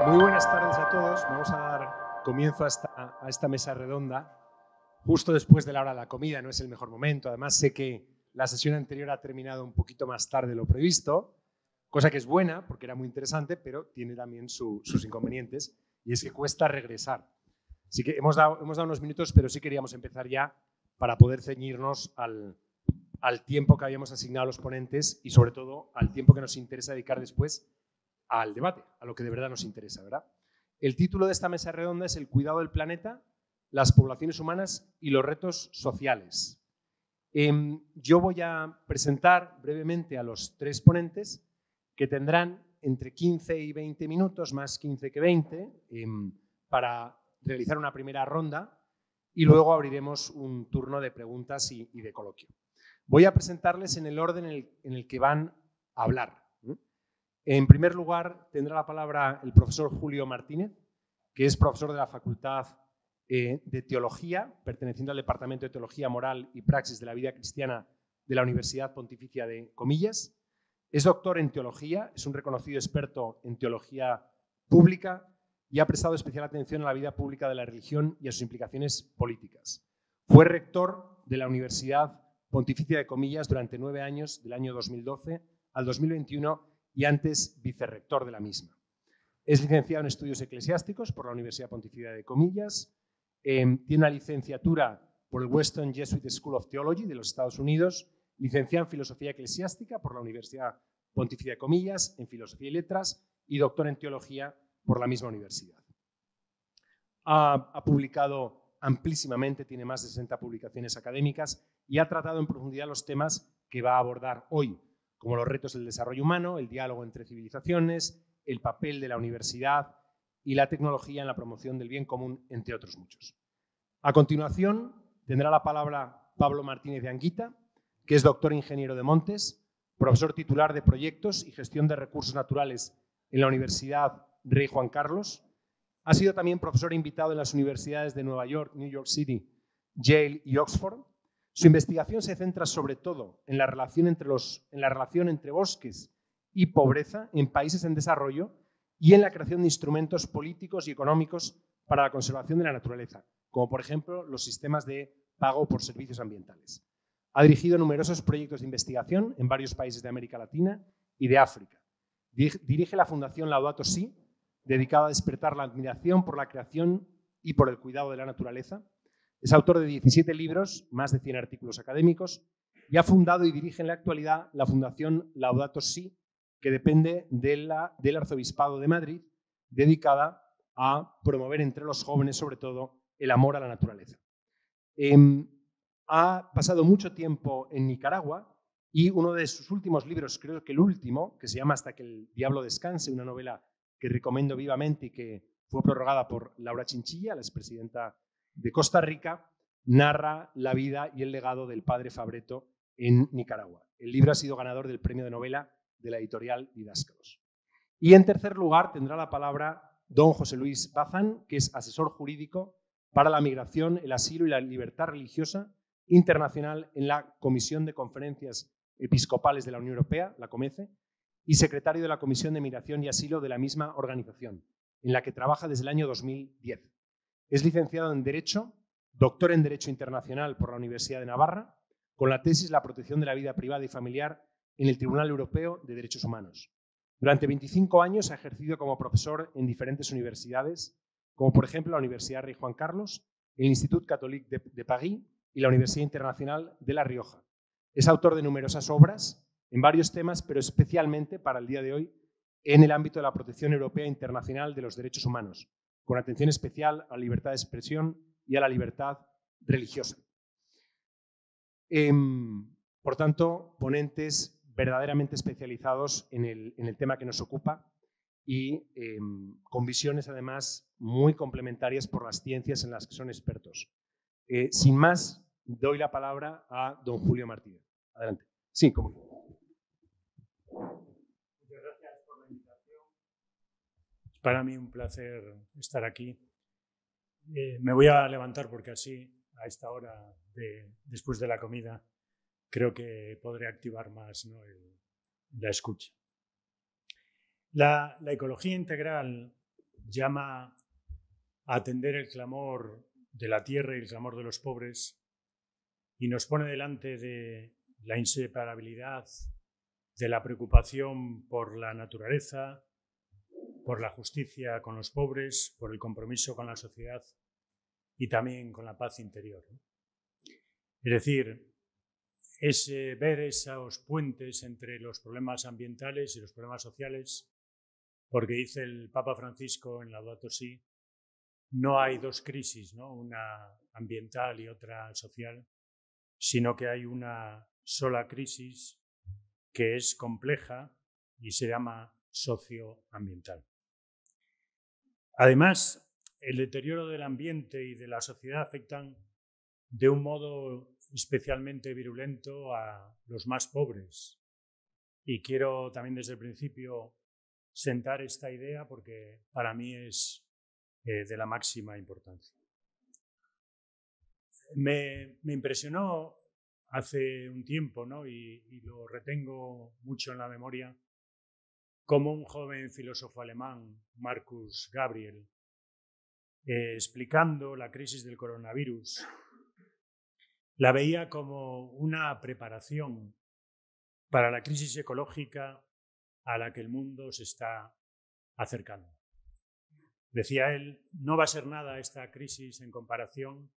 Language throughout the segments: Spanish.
Muy buenas tardes a todos. Vamos a dar comienzo a esta mesa redonda justo después de la hora de la comida. No es el mejor momento. Además, sé que la sesión anterior ha terminado un poquito más tarde de lo previsto, cosa que es buena porque era muy interesante, pero tiene también sus inconvenientes, y es que cuesta regresar. Así que hemos dado unos minutos, pero sí queríamos empezar ya para poder ceñirnos al tiempo que habíamos asignado a los ponentes y, sobre todo, al tiempo que nos interesa dedicar después al debate, a lo que de verdad nos interesa, ¿verdad? El título de esta mesa redonda es El cuidado del planeta, las poblaciones humanas y los retos sociales. Yo voy a presentar brevemente a los tres ponentes, que tendrán entre 15 y 20 minutos, más 15 que 20, para realizar una primera ronda, y luego abriremos un turno de preguntas y de coloquio. Voy a presentarles en el orden en el que van a hablar. En primer lugar, tendrá la palabra el profesor Julio Martínez, que es profesor de la Facultad de Teología, perteneciente al Departamento de Teología Moral y Praxis de la Vida Cristiana de la Universidad Pontificia de Comillas. Es doctor en Teología, es un reconocido experto en Teología Pública y ha prestado especial atención a la vida pública de la religión y a sus implicaciones políticas. Fue rector de la Universidad Pontificia de Comillas durante 9 años, del año 2012 al 2021, y antes vicerrector de la misma. Es licenciado en Estudios Eclesiásticos por la Universidad Pontificia de Comillas, tiene una licenciatura por el Western Jesuit School of Theology de los Estados Unidos, licenciado en Filosofía Eclesiástica por la Universidad Pontificia de Comillas, en Filosofía y Letras, y doctor en Teología por la misma universidad. Ha publicado amplísimamente, tiene más de 60 publicaciones académicas y ha tratado en profundidad los temas que va a abordar hoy, como los retos del desarrollo humano, el diálogo entre civilizaciones, el papel de la universidad y la tecnología en la promoción del bien común, entre otros muchos. A continuación, tendrá la palabra Pablo Martínez de Anguita, que es doctor ingeniero de montes, profesor titular de proyectos y gestión de recursos naturales en la Universidad Rey Juan Carlos. Ha sido también profesor invitado en las universidades de Nueva York, New York City, Yale y Oxford. Su investigación se centra sobre todo en la relación entre bosques y pobreza en países en desarrollo y en la creación de instrumentos políticos y económicos para la conservación de la naturaleza, como por ejemplo los sistemas de pago por servicios ambientales. Ha dirigido numerosos proyectos de investigación en varios países de América Latina y de África. Dirige la Fundación Laudato Si, dedicada a despertar la admiración por la creación y por el cuidado de la naturaleza. Es autor de 17 libros, más de 100 artículos académicos, y ha fundado y dirige en la actualidad la Fundación Laudato Si, que depende del Arzobispado de Madrid, dedicada a promover entre los jóvenes, sobre todo, el amor a la naturaleza. Ha pasado mucho tiempo en Nicaragua y uno de sus últimos libros, creo que el último, que se llama Hasta que el diablo descanse, una novela que recomiendo vivamente y que fue prorrogada por Laura Chinchilla, la expresidenta de Costa Rica, narra la vida y el legado del padre Fabreto en Nicaragua. El libro ha sido ganador del premio de novela de la editorial Didáscalos. Y en tercer lugar tendrá la palabra don José Luis Bazán, que es asesor jurídico para la migración, el asilo y la libertad religiosa internacional en la Comisión de Conferencias Episcopales de la Unión Europea, la COMECE, y secretario de la Comisión de Migración y Asilo de la misma organización, en la que trabaja desde el año 2010. Es licenciado en Derecho, doctor en Derecho Internacional por la Universidad de Navarra, con la tesis La protección de la vida privada y familiar en el Tribunal Europeo de Derechos Humanos. Durante 25 años ha ejercido como profesor en diferentes universidades, como por ejemplo la Universidad Rey Juan Carlos, el Institut Catholique de París y la Universidad Internacional de La Rioja. Es autor de numerosas obras en varios temas, pero especialmente para el día de hoy en el ámbito de la protección europea internacional de los derechos humanos, con atención especial a la libertad de expresión y a la libertad religiosa. Por tanto, ponentes verdaderamente especializados en el tema que nos ocupa y con visiones además muy complementarias por las ciencias en las que son expertos. Sin más, doy la palabra a don Julio Martínez. Adelante. Sí, como. Muchas gracias por la invitación. Es para mí un placer estar aquí. Me voy a levantar porque así, a esta hora, después de la comida, creo que podré activar más, ¿no?, la escucha. La ecología integral llama a atender el clamor de la tierra y el clamor de los pobres y nos pone delante de la inseparabilidad de la preocupación por la naturaleza, por la justicia con los pobres, por el compromiso con la sociedad y también con la paz interior. Es decir, es ver esos puentes entre los problemas ambientales y los problemas sociales, porque dice el Papa Francisco en Laudato Si, no hay dos crisis, ¿no? Una ambiental y otra social, sino que hay una sola crisis que es compleja y se llama socioambiental. Además, el deterioro del ambiente y de la sociedad afectan de un modo especialmente virulento a los más pobres. Y quiero también desde el principio sentar esta idea porque para mí es de la máxima importancia. Me impresionó hace un tiempo, ¿no? y lo retengo mucho en la memoria, como un joven filósofo alemán, Marcus Gabriel, explicando la crisis del coronavirus, la veía como una preparación para la crisis ecológica a la que el mundo se está acercando. Decía él, no va a ser nada esta crisis en comparación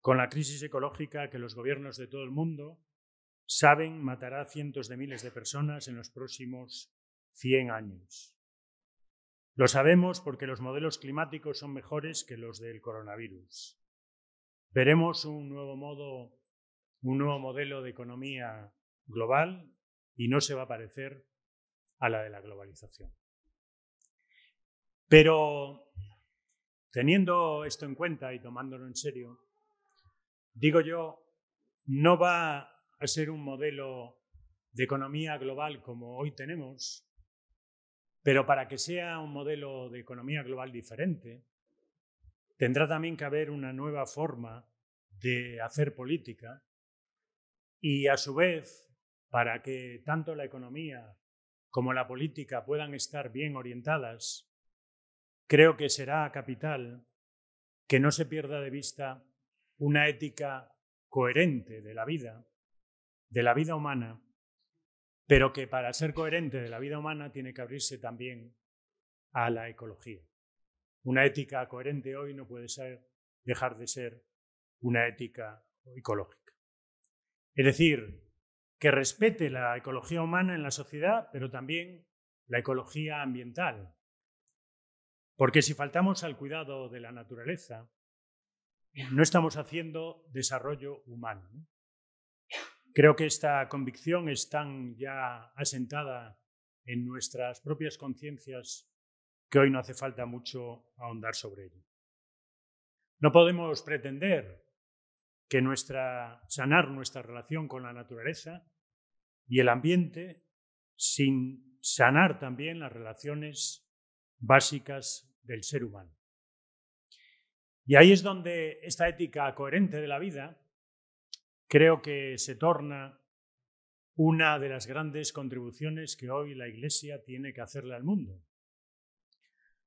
con la crisis ecológica que los gobiernos de todo el mundo saben matará a cientos de miles de personas en los próximos 100 años. Lo sabemos porque los modelos climáticos son mejores que los del coronavirus. Veremos un nuevo modelo de economía global y no se va a parecer a la de la globalización. Pero teniendo esto en cuenta y tomándolo en serio, digo yo, no va a ser un modelo de economía global como hoy tenemos, pero para que sea un modelo de economía global diferente, tendrá también que haber una nueva forma de hacer política y, a su vez, para que tanto la economía como la política puedan estar bien orientadas, creo que será capital que no se pierda de vista una ética coherente de la vida humana, pero que para ser coherente de la vida humana tiene que abrirse también a la ecología. Una ética coherente hoy no puede dejar de ser una ética ecológica. Es decir, que respete la ecología humana en la sociedad, pero también la ecología ambiental. Porque si faltamos al cuidado de la naturaleza, no estamos haciendo desarrollo humano, ¿no? Creo que esta convicción es tan ya asentada en nuestras propias conciencias que hoy no hace falta mucho ahondar sobre ello. No podemos pretender que sanar nuestra relación con la naturaleza y el ambiente sin sanar también las relaciones básicas del ser humano. Y ahí es donde esta ética coherente de la vida creo que se torna una de las grandes contribuciones que hoy la Iglesia tiene que hacerle al mundo.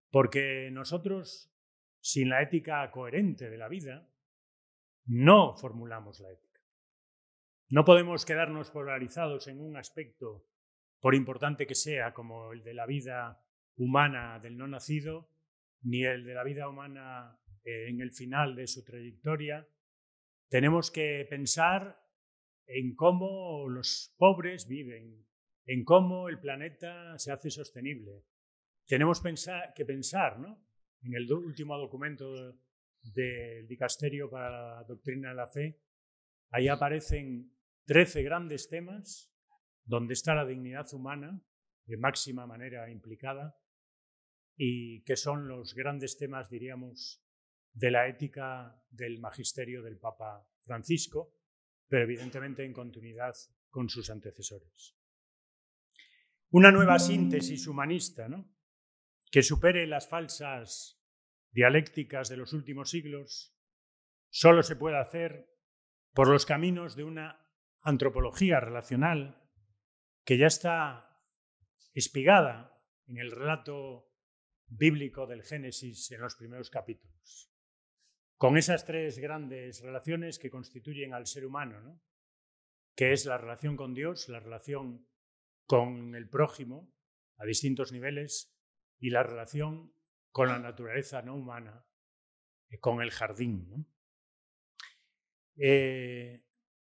Porque nosotros, sin la ética coherente de la vida, no formulamos la ética. No podemos quedarnos polarizados en un aspecto, por importante que sea, como el de la vida humana del no nacido, ni el de la vida humana en el final de su trayectoria. Tenemos que pensar en cómo los pobres viven, en cómo el planeta se hace sostenible. Tenemos que pensar, ¿no?, en el último documento del Dicasterio para la Doctrina de la Fe. Ahí aparecen 13 grandes temas donde está la dignidad humana de máxima manera implicada y que son los grandes temas, diríamos, de la ética del magisterio del Papa Francisco, pero evidentemente en continuidad con sus antecesores. Una nueva síntesis humanista, ¿no?, que supere las falsas dialécticas de los últimos siglos, solo se puede hacer por los caminos de una antropología relacional que ya está espigada en el relato bíblico del Génesis en los primeros capítulos, con esas tres grandes relaciones que constituyen al ser humano, ¿no? Que es la relación con Dios, la relación con el prójimo a distintos niveles y la relación con la naturaleza no humana, con el jardín, ¿no?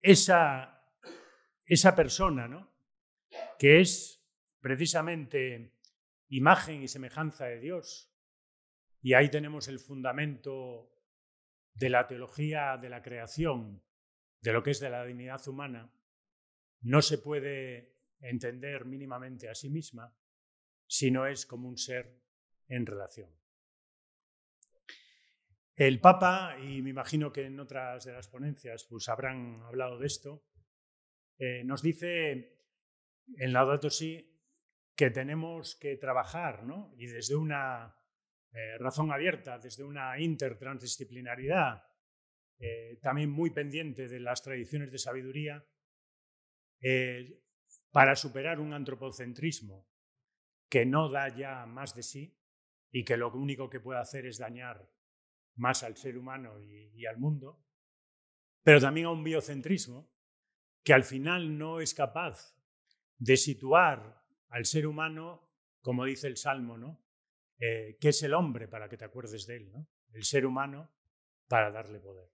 Esa persona, ¿no? Que es precisamente imagen y semejanza de Dios, y ahí tenemos el fundamento de la teología de la creación, de lo que es de la dignidad humana, no se puede entender mínimamente a sí misma si no es como un ser en relación. El Papa, y me imagino que en otras de las ponencias pues habrán hablado de esto, nos dice en Laudato Si que tenemos que trabajar, ¿no? Y desde una razón abierta, desde una intertransdisciplinaridad, también muy pendiente de las tradiciones de sabiduría, para superar un antropocentrismo que no da ya más de sí y que lo único que puede hacer es dañar más al ser humano y al mundo, pero también a un biocentrismo que al final no es capaz de situar al ser humano, como dice el Salmo, ¿no? ¿Qué es el hombre para que te acuerdes de él, ¿no? El ser humano para darle poder.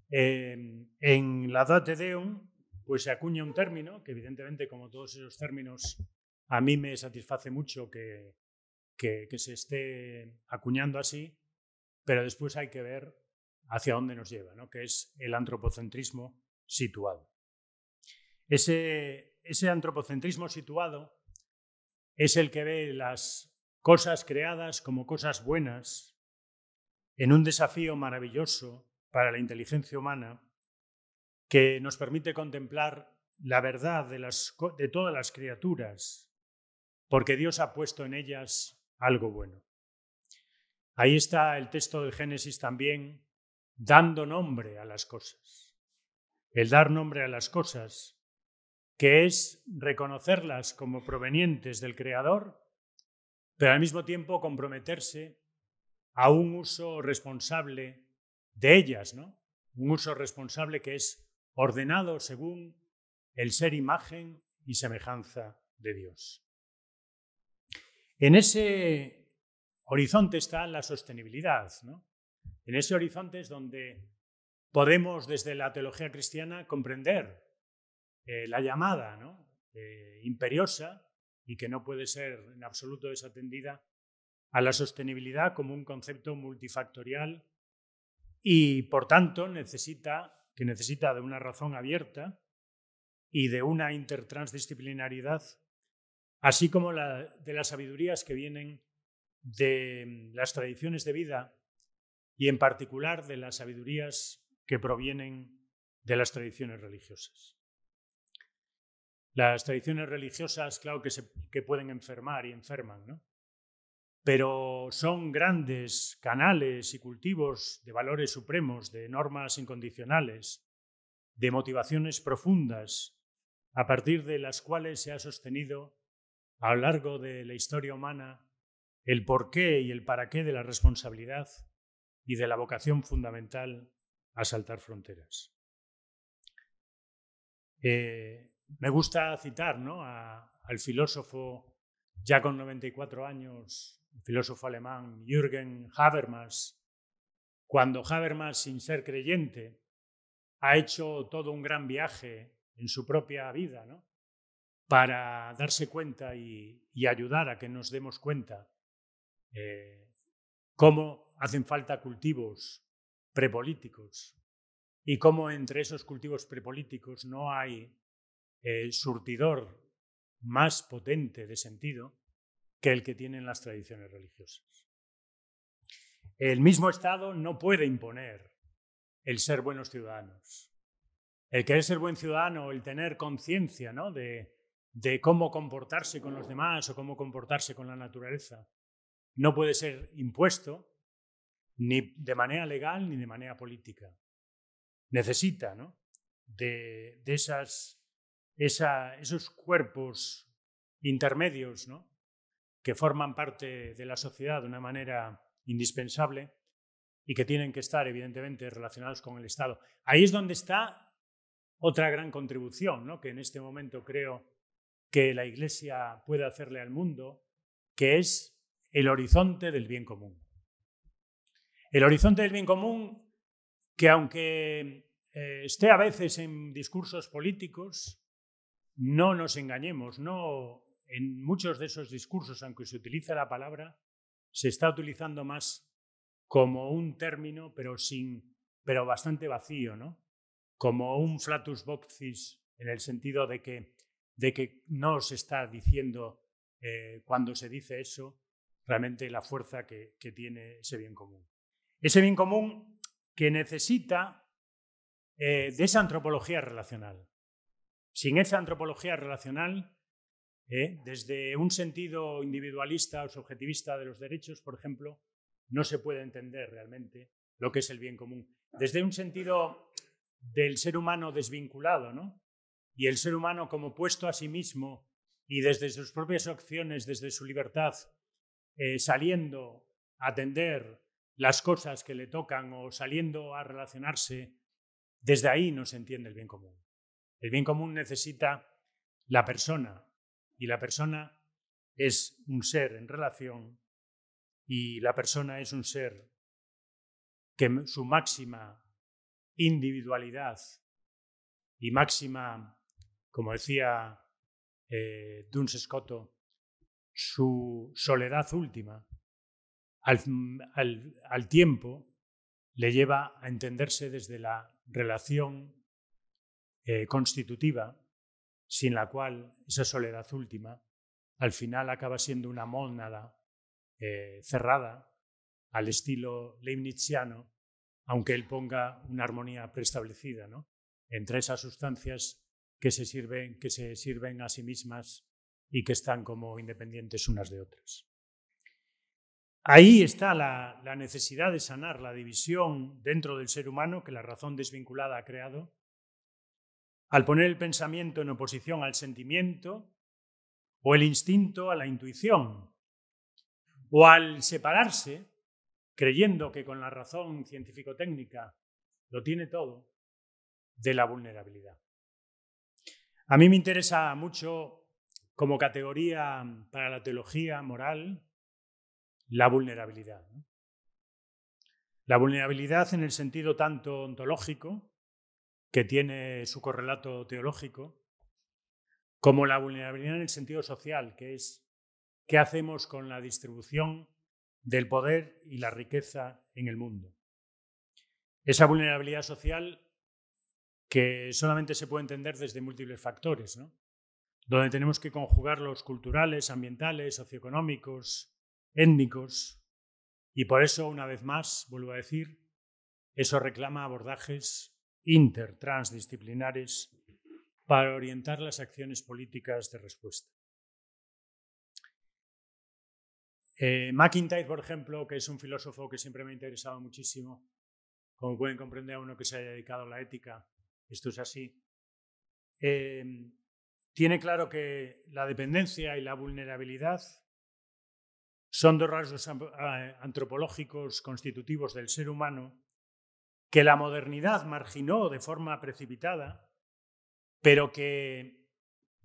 En la Laudato Deum pues se acuña un término que evidentemente, como todos esos términos, a mí me satisface mucho que se esté acuñando así, pero después hay que ver hacia dónde nos lleva, ¿no? Que es el antropocentrismo situado. Ese antropocentrismo situado es el que ve las cosas creadas como cosas buenas en un desafío maravilloso para la inteligencia humana que nos permite contemplar la verdad de todas las criaturas, porque Dios ha puesto en ellas algo bueno. Ahí está el texto del Génesis también, dando nombre a las cosas. El dar nombre a las cosas, que es reconocerlas como provenientes del Creador, pero al mismo tiempo comprometerse a un uso responsable de ellas, ¿no? Un uso responsable que es ordenado según el ser imagen y semejanza de Dios. En ese horizonte está la sostenibilidad, ¿no? En ese horizonte es donde podemos, desde la teología cristiana, comprender la llamada, ¿no? Imperiosa y que no puede ser en absoluto desatendida a la sostenibilidad como un concepto multifactorial y, por tanto, necesita de una razón abierta y de una intertransdisciplinariedad, así como de las sabidurías que vienen de las tradiciones de vida y, en particular, de las sabidurías que provienen de las tradiciones religiosas. Las tradiciones religiosas, claro que pueden enfermar y enferman, ¿no? Pero son grandes canales y cultivos de valores supremos, de normas incondicionales, de motivaciones profundas, a partir de las cuales se ha sostenido a lo largo de la historia humana el porqué y el para qué de la responsabilidad y de la vocación fundamental a saltar fronteras. Me gusta citar, ¿no?, al filósofo ya con 94 años, el filósofo alemán Jürgen Habermas, cuando Habermas, sin ser creyente, ha hecho todo un gran viaje en su propia vida, ¿no?, para darse cuenta y ayudar a que nos demos cuenta cómo hacen falta cultivos prepolíticos y cómo entre esos cultivos prepolíticos no hay surtidor más potente de sentido que el que tienen las tradiciones religiosas. El mismo Estado no puede imponer el ser buenos ciudadanos. El querer ser buen ciudadano, el tener conciencia, ¿no?, de cómo comportarse con los demás o cómo comportarse con la naturaleza, no puede ser impuesto ni de manera legal ni de manera política. Necesita, ¿no?, de esos cuerpos intermedios, ¿no?, que forman parte de la sociedad de una manera indispensable y que tienen que estar, evidentemente, relacionados con el Estado. Ahí es donde está otra gran contribución, ¿no?, que en este momento creo que la Iglesia puede hacerle al mundo, que es el horizonte del bien común. El horizonte del bien común que, aunque esté a veces en discursos políticos, no nos engañemos, no, en muchos de esos discursos, aunque se utiliza la palabra, se está utilizando más como un término, pero bastante vacío, ¿no? Como un flatus vocis, en el sentido de que no se está diciendo, cuando se dice eso, realmente la fuerza que tiene ese bien común. Ese bien común que necesita de esa antropología relacional. Sin esa antropología relacional, desde un sentido individualista o subjetivista de los derechos, por ejemplo, no se puede entender realmente lo que es el bien común. Desde un sentido del ser humano desvinculado, ¿no?, y el ser humano como puesto a sí mismo y desde sus propias opciones, desde su libertad, saliendo a atender las cosas que le tocan o saliendo a relacionarse, desde ahí no se entiende el bien común. El bien común necesita la persona, y la persona es un ser en relación, y la persona es un ser que su máxima individualidad y máxima, como decía Duns Scoto, su soledad última, al tiempo le lleva a entenderse desde la relación constitutiva, sin la cual esa soledad última al final acaba siendo una mónada cerrada al estilo leibniziano, aunque él ponga una armonía preestablecida, ¿no?, entre esas sustancias que se sirven a sí mismas y que están como independientes unas de otras. Ahí está la necesidad de sanar la división dentro del ser humano que la razón desvinculada ha creado, al poner el pensamiento en oposición al sentimiento o el instinto a la intuición, o al separarse, creyendo que con la razón científico-técnica lo tiene todo, de la vulnerabilidad. A mí me interesa mucho, como categoría para la teología moral, la vulnerabilidad, ¿no? La vulnerabilidad en el sentido tanto ontológico, que tiene su correlato teológico, como la vulnerabilidad en el sentido social, que es qué hacemos con la distribución del poder y la riqueza en el mundo. Esa vulnerabilidad social que solamente se puede entender desde múltiples factores, ¿no?, donde tenemos que conjugar los culturales, ambientales, socioeconómicos, étnicos, y por eso, una vez más, vuelvo a decir, eso reclama abordajes transdisciplinares para orientar las acciones políticas de respuesta. McIntyre, por ejemplo, que es un filósofo que siempre me ha interesado muchísimo, como pueden comprender a uno que se haya dedicado a la ética, esto es así, tiene claro que la dependencia y la vulnerabilidad son dos rasgos antropológicos constitutivos del ser humano que la modernidad marginó de forma precipitada, pero que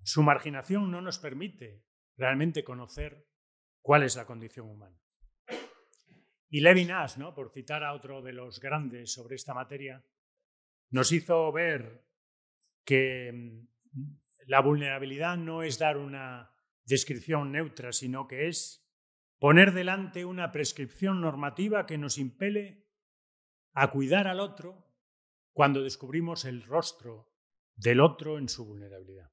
su marginación no nos permite realmente conocer cuál es la condición humana. Y Levinas, ¿no?, por citar a otro de los grandes sobre esta materia, nos hizo ver que la vulnerabilidad no es dar una descripción neutra, sino que es poner delante una prescripción normativa que nos impele a cuidar al otro cuando descubrimos el rostro del otro en su vulnerabilidad.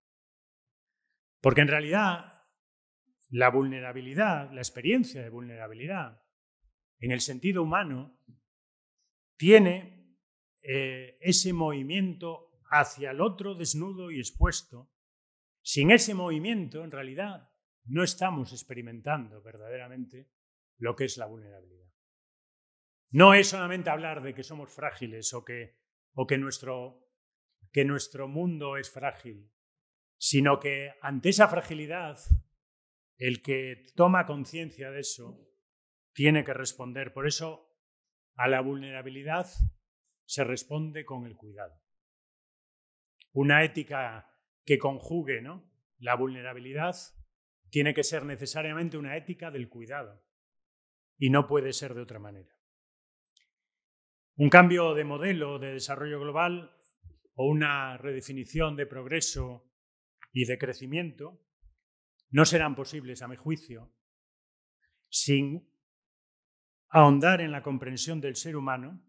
Porque en realidad la vulnerabilidad, la experiencia de vulnerabilidad, en el sentido humano, tiene ese movimiento hacia el otro desnudo y expuesto. Sin ese movimiento, en realidad, no estamos experimentando verdaderamente lo que es la vulnerabilidad. No es solamente hablar de que somos frágiles o que nuestro mundo es frágil, sino que ante esa fragilidad el que toma conciencia de eso tiene que responder. Por eso a la vulnerabilidad se responde con el cuidado. Una ética que conjugue, ¿no?, la vulnerabilidad tiene que ser necesariamente una ética del cuidado y no puede ser de otra manera. Un cambio de modelo de desarrollo global o una redefinición de progreso y de crecimiento no serán posibles, a mi juicio, sin ahondar en la comprensión del ser humano,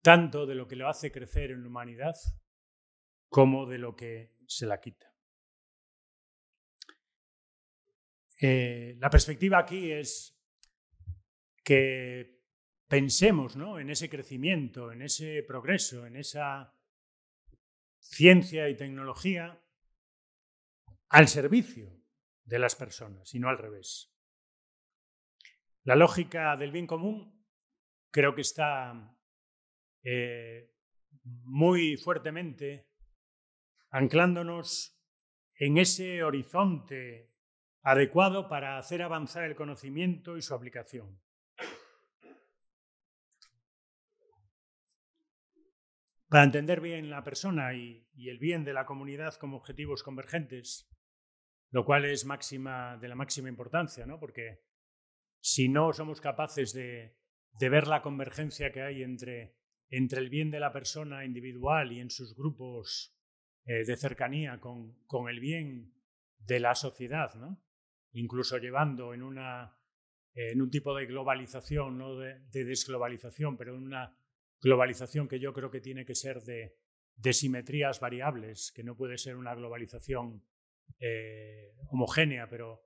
tanto de lo que lo hace crecer en la humanidad como de lo que se la quita. La perspectiva aquí es que pensemos, ¿no?, en ese crecimiento, en ese progreso, en esa ciencia y tecnología al servicio de las personas y no al revés. La lógica del bien común creo que está muy fuertemente anclándonos en ese horizonte adecuado para hacer avanzar el conocimiento y su aplicación. Para entender bien la persona y el bien de la comunidad como objetivos convergentes, lo cual es de la máxima importancia, ¿no?, porque si no somos capaces de ver la convergencia que hay entre el bien de la persona individual y en sus grupos de cercanía con el bien de la sociedad, ¿no?, incluso llevando en un tipo de globalización, no de desglobalización, pero en una globalización que yo creo que tiene que ser de simetrías variables, que no puede ser una globalización homogénea, pero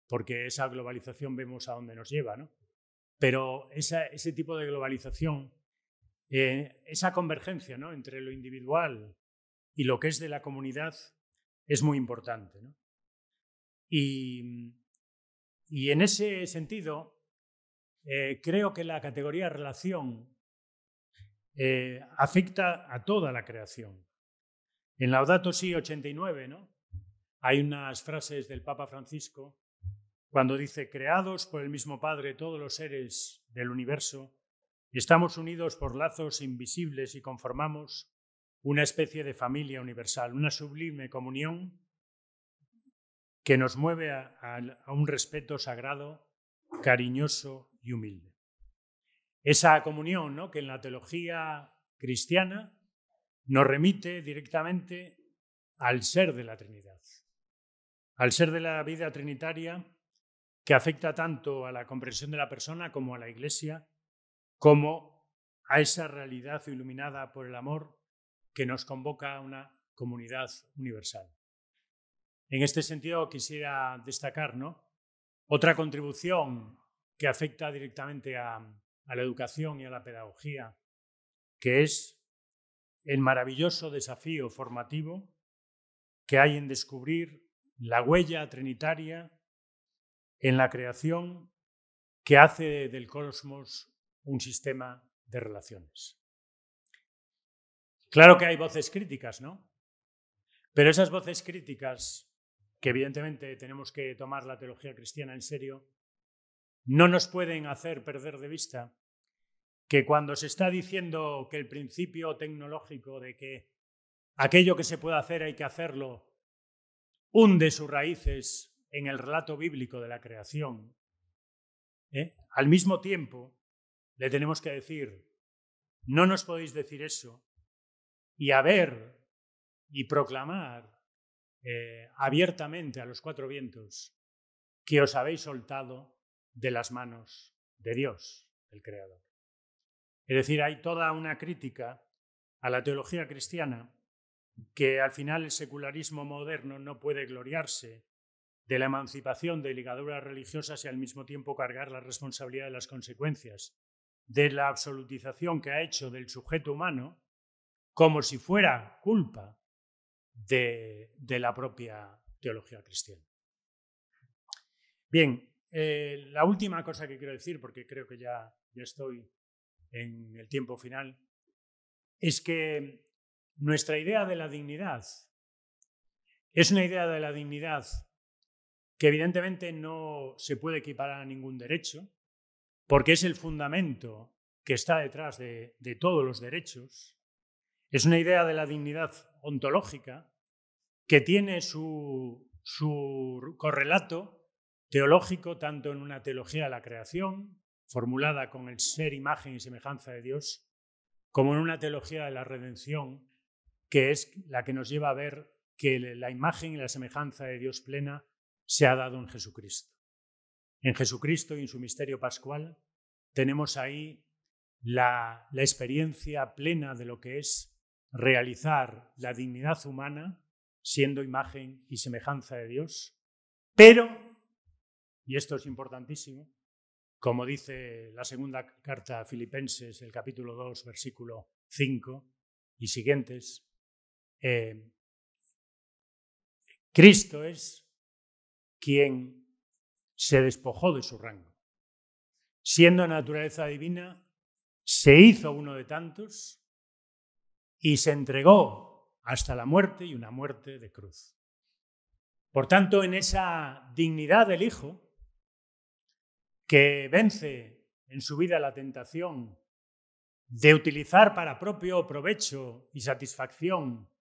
porque esa globalización vemos a dónde nos lleva, ¿no? Pero ese tipo de globalización, esa convergencia, ¿no?, entre lo individual y lo que es de la comunidad es muy importante, ¿no? Y en ese sentido, creo que la categoría relación afecta a toda la creación. En Laudato Si 89, ¿no?, hay unas frases del Papa Francisco cuando dice: creados por el mismo Padre todos los seres del universo, estamos unidos por lazos invisibles y conformamos una especie de familia universal, una sublime comunión que nos mueve a un respeto sagrado, cariñoso y humilde. Esa comunión, ¿no?, que en la teología cristiana nos remite directamente al ser de la Trinidad, al ser de la vida trinitaria, que afecta tanto a la comprensión de la persona como a la Iglesia, como a esa realidad iluminada por el amor que nos convoca a una comunidad universal. En este sentido quisiera destacar, ¿no?, otra contribución que afecta directamente a la educación y a la pedagogía, que es el maravilloso desafío formativo que hay en descubrir la huella trinitaria en la creación que hace del cosmos un sistema de relaciones. Claro que hay voces críticas, ¿no? Pero esas voces críticas, que evidentemente tenemos que tomar la teología cristiana en serio, no nos pueden hacer perder de vista que cuando se está diciendo que el principio tecnológico de que aquello que se puede hacer hay que hacerlo hunde sus raíces en el relato bíblico de la creación, al mismo tiempo le tenemos que decir: no nos podéis decir eso y haber y proclamar abiertamente a los cuatro vientos que os habéis soltado de las manos de Dios, el Creador. Es decir, hay toda una crítica a la teología cristiana que al final el secularismo moderno no puede gloriarse de la emancipación de ligaduras religiosas y al mismo tiempo cargar la responsabilidad de las consecuencias de la absolutización que ha hecho del sujeto humano como si fuera culpa de la propia teología cristiana. Bien, la última cosa que quiero decir, porque creo que ya estoy en el tiempo final, es que nuestra idea de la dignidad es una idea de la dignidad que evidentemente no se puede equiparar a ningún derecho, porque es el fundamento que está detrás de todos los derechos. Es una idea de la dignidad ontológica que tiene su correlato teológico tanto en una teología de la creación, formulada con el ser imagen y semejanza de Dios, como en una teología de la redención, que es la que nos lleva a ver que la imagen y la semejanza de Dios plena se ha dado en Jesucristo. En Jesucristo y en su misterio pascual tenemos ahí la experiencia plena de lo que es realizar la dignidad humana siendo imagen y semejanza de Dios, pero, y esto es importantísimo, como dice la segunda carta a Filipenses, el capítulo 2, versículo 5 y siguientes, Cristo es quien se despojó de su rango. Siendo naturaleza divina, se hizo uno de tantos y se entregó hasta la muerte, y una muerte de cruz. Por tanto, en esa dignidad del Hijo, que vence en su vida la tentación de utilizar para propio provecho y satisfacción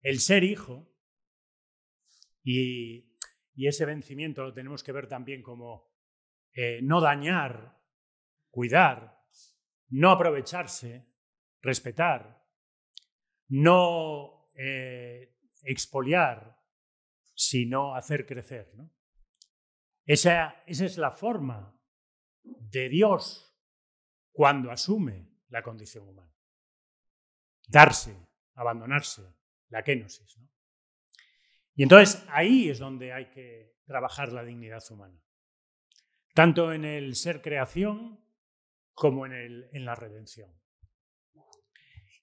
el ser hijo, y ese vencimiento lo tenemos que ver también como no dañar, cuidar, no aprovecharse, respetar, no expoliar, sino hacer crecer, ¿no? Esa es la forma de Dios cuando asume la condición humana. Darse, abandonarse, la kenosis, ¿no? Y entonces ahí es donde hay que trabajar la dignidad humana, tanto en el ser creación como en la redención.